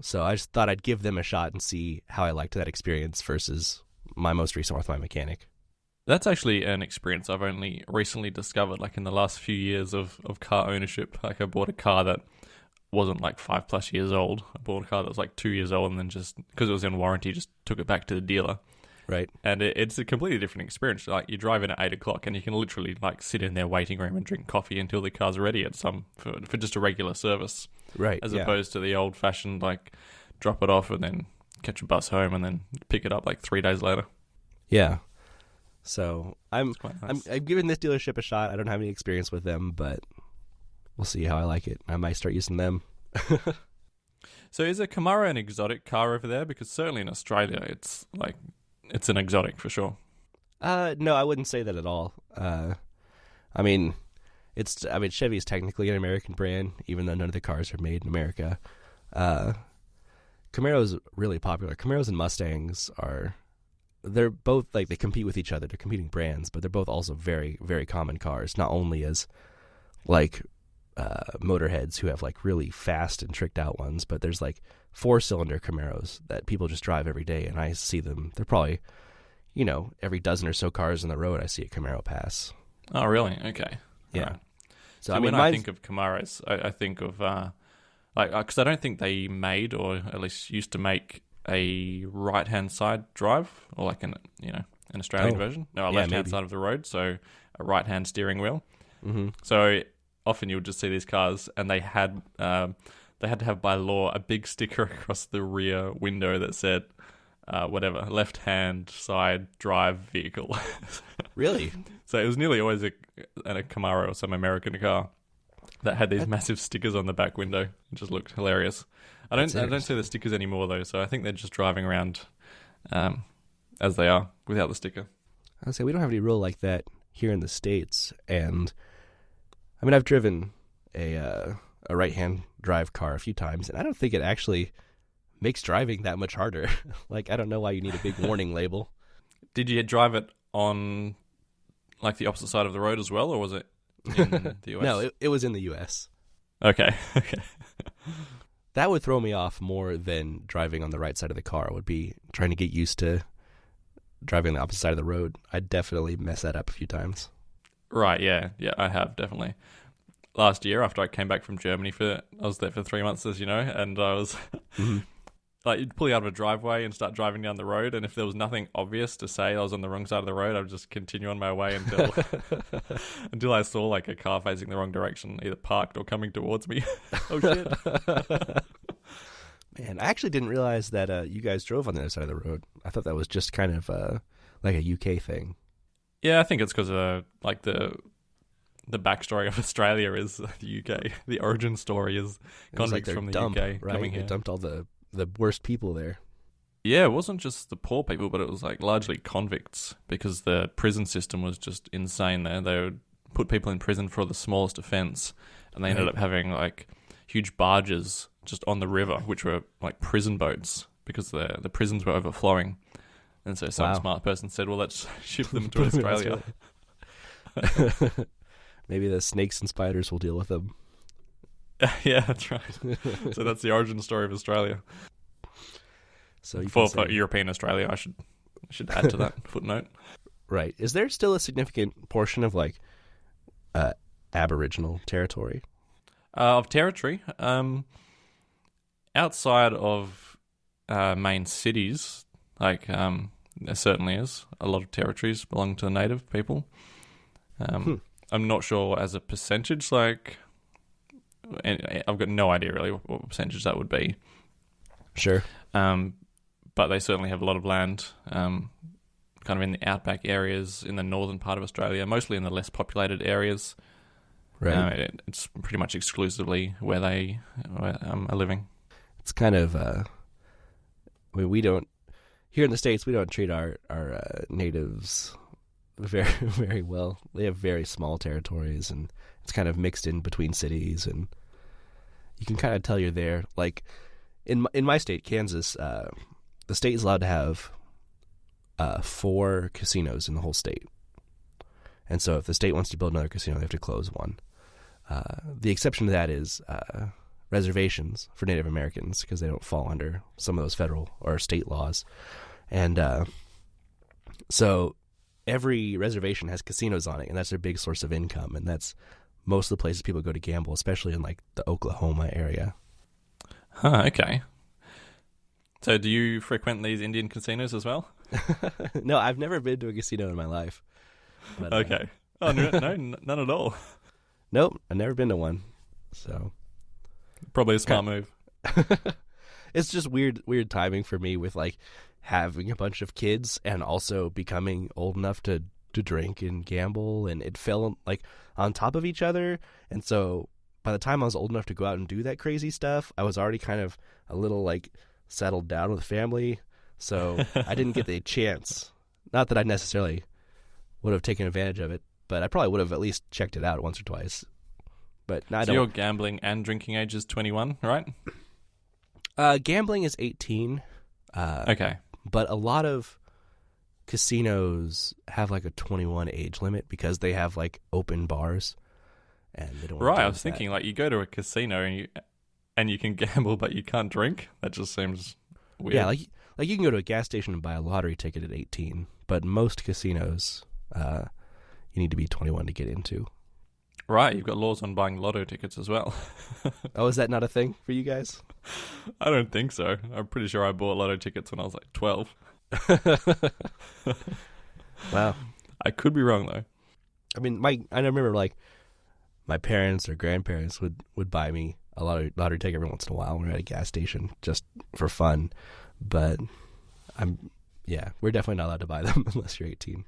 So I just thought I'd give them a shot and see how I liked that experience versus my most recent one with my mechanic. That's actually an experience I've only recently discovered, like in the last few years of car ownership. Like, I bought a car that wasn't like 5+ years old. I bought a car that was like 2 years old, and then just because it was in warranty, just took it back to the dealer. Right. And it's a completely different experience. Like, you drive in at 8 o'clock, and you can literally like sit in their waiting room and drink coffee until the car's ready for just a regular service. Right. As opposed to the old fashioned, like, drop it off and then catch a bus home and then pick it up like 3 days later. Yeah. So I'm nice. I'm giving this dealership a shot. I don't have any experience with them, but we'll see how I like it. I might start using them. So is a Camaro an exotic car over there? Because certainly in Australia, it's an exotic for sure. No, I wouldn't say that at all. I mean, Chevy is technically an American brand, even though none of the cars are made in America. Camaro's really popular. Camaros and Mustangs they're both, like, they compete with each other. They're competing brands, but they're both also very, very common cars, not only as, like, motorheads who have, like, really fast and tricked out ones, but there's, like, 4-cylinder Camaros that people just drive every day, and I see them. They're probably, every dozen or so cars on the road, I see a Camaro pass. Oh, really? Okay. Yeah. Right. So I mean, when I think of Camaros, I think of, because I don't think they made, or at least used to make, a right-hand side drive, or like an Australian version. No, a left-hand side of the road, so a right-hand steering wheel. Mm-hmm. So often you'll just see these cars, and they had to have by law a big sticker across the rear window that said left-hand side drive vehicle. Really? So it was nearly always a Camaro or some American car that had these massive stickers on the back window. It just looked hilarious. I don't see the stickers anymore though, so I think they're just driving around as they are without the sticker. I would say we don't have any rule like that here in the States. And I mean, I've driven a right-hand drive car a few times, and I don't think it actually makes driving that much harder. Like, I don't know why you need a big warning label. Did you drive it on like the opposite side of the road as well, or was it in the US? No, it was in the US. Okay. Okay. That would throw me off more than driving on the right side of the car. Would be trying to get used to driving on the opposite side of the road. I'd definitely mess that up a few times. Right, yeah, I have definitely. Last year, after I came back from Germany, I was there for 3 months, as you know, and I was like, you'd pull out of a driveway and start driving down the road, and if there was nothing obvious to say I was on the wrong side of the road, I would just continue on my way until I saw like a car facing the wrong direction, either parked or coming towards me. Oh shit! Man, I actually didn't realize that you guys drove on the other side of the road. I thought that was just kind of like a UK thing. Yeah, I think it's because like the backstory of Australia is the UK. The origin story is convicts from the UK right? coming here. They dumped all the worst people there. Yeah, it wasn't just the poor people, but it was like largely convicts, because the prison system was just insane there. They would put people in prison for the smallest offence, and they ended up having like huge barges just on the river, which were like prison boats, because the prisons were overflowing. And so some smart person said, well, let's ship them to Australia. Maybe the snakes and spiders will deal with them. Yeah, that's right. So that's the origin story of Australia. So for European Australia, I should add to that footnote. Right. Is there still a significant portion of like Aboriginal territory? Of territory, outside of main cities, like there certainly is a lot of territories belong to the native people. I'm not sure as a percentage, like, and I've got no idea really what percentage that would be. Sure. But they certainly have a lot of land, kind of in the outback areas in the northern part of Australia, mostly in the less populated areas. Right. It's pretty much exclusively where they are living. It's kind of, I mean, we don't, here in the States, we don't treat our natives very, very well. They have very small territories, and it's kind of mixed in between cities, and you can kind of tell you're there. Like in my state, Kansas, the state is allowed to have 4 casinos in the whole state. And so if the state wants to build another casino, they have to close one. The exception to that is reservations for Native Americans, because they don't fall under some of those federal or state laws. And so every reservation has casinos on it, and that's their big source of income. And that's most of the places people go to gamble, especially in like the Oklahoma area. Huh, okay. So do you frequent these Indian casinos as well? No, I've never been to a casino in my life. But, okay. Oh, no, none at all. Nope, I've never been to one. So probably a smart move. It's just weird timing for me with like having a bunch of kids and also becoming old enough to drink and gamble, and it fell like on top of each other. And so by the time I was old enough to go out and do that crazy stuff, I was already kind of a little like settled down with family. So I didn't get the chance. Not that I necessarily would have taken advantage of it, but I probably would have at least checked it out once or twice. But I so don't. Your gambling and drinking age is 21, right? Gambling is 18. Okay. But a lot of casinos have like a 21 age limit because they have like open bars, and they don't. Right, I was thinking like you go to a casino and you can gamble, but you can't drink. That just seems weird. Yeah, like you can go to a gas station and buy a lottery ticket at 18, but most casinos, you need to be 21 to get into. Right, you've got laws on buying lotto tickets as well. Oh, is that not a thing for you guys? I don't think so. I'm pretty sure I bought lotto tickets when I was like 12. Wow. I could be wrong though. I mean, I remember like my parents or grandparents would buy me a lottery ticket every once in a while when we were at a gas station just for fun. But we're definitely not allowed to buy them unless you're 18.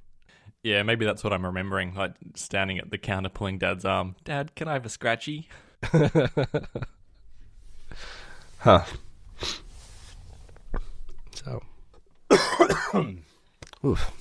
Yeah, maybe that's what I'm remembering, like standing at the counter pulling Dad's arm. Dad, can I have a scratchy? Huh. So. Oof.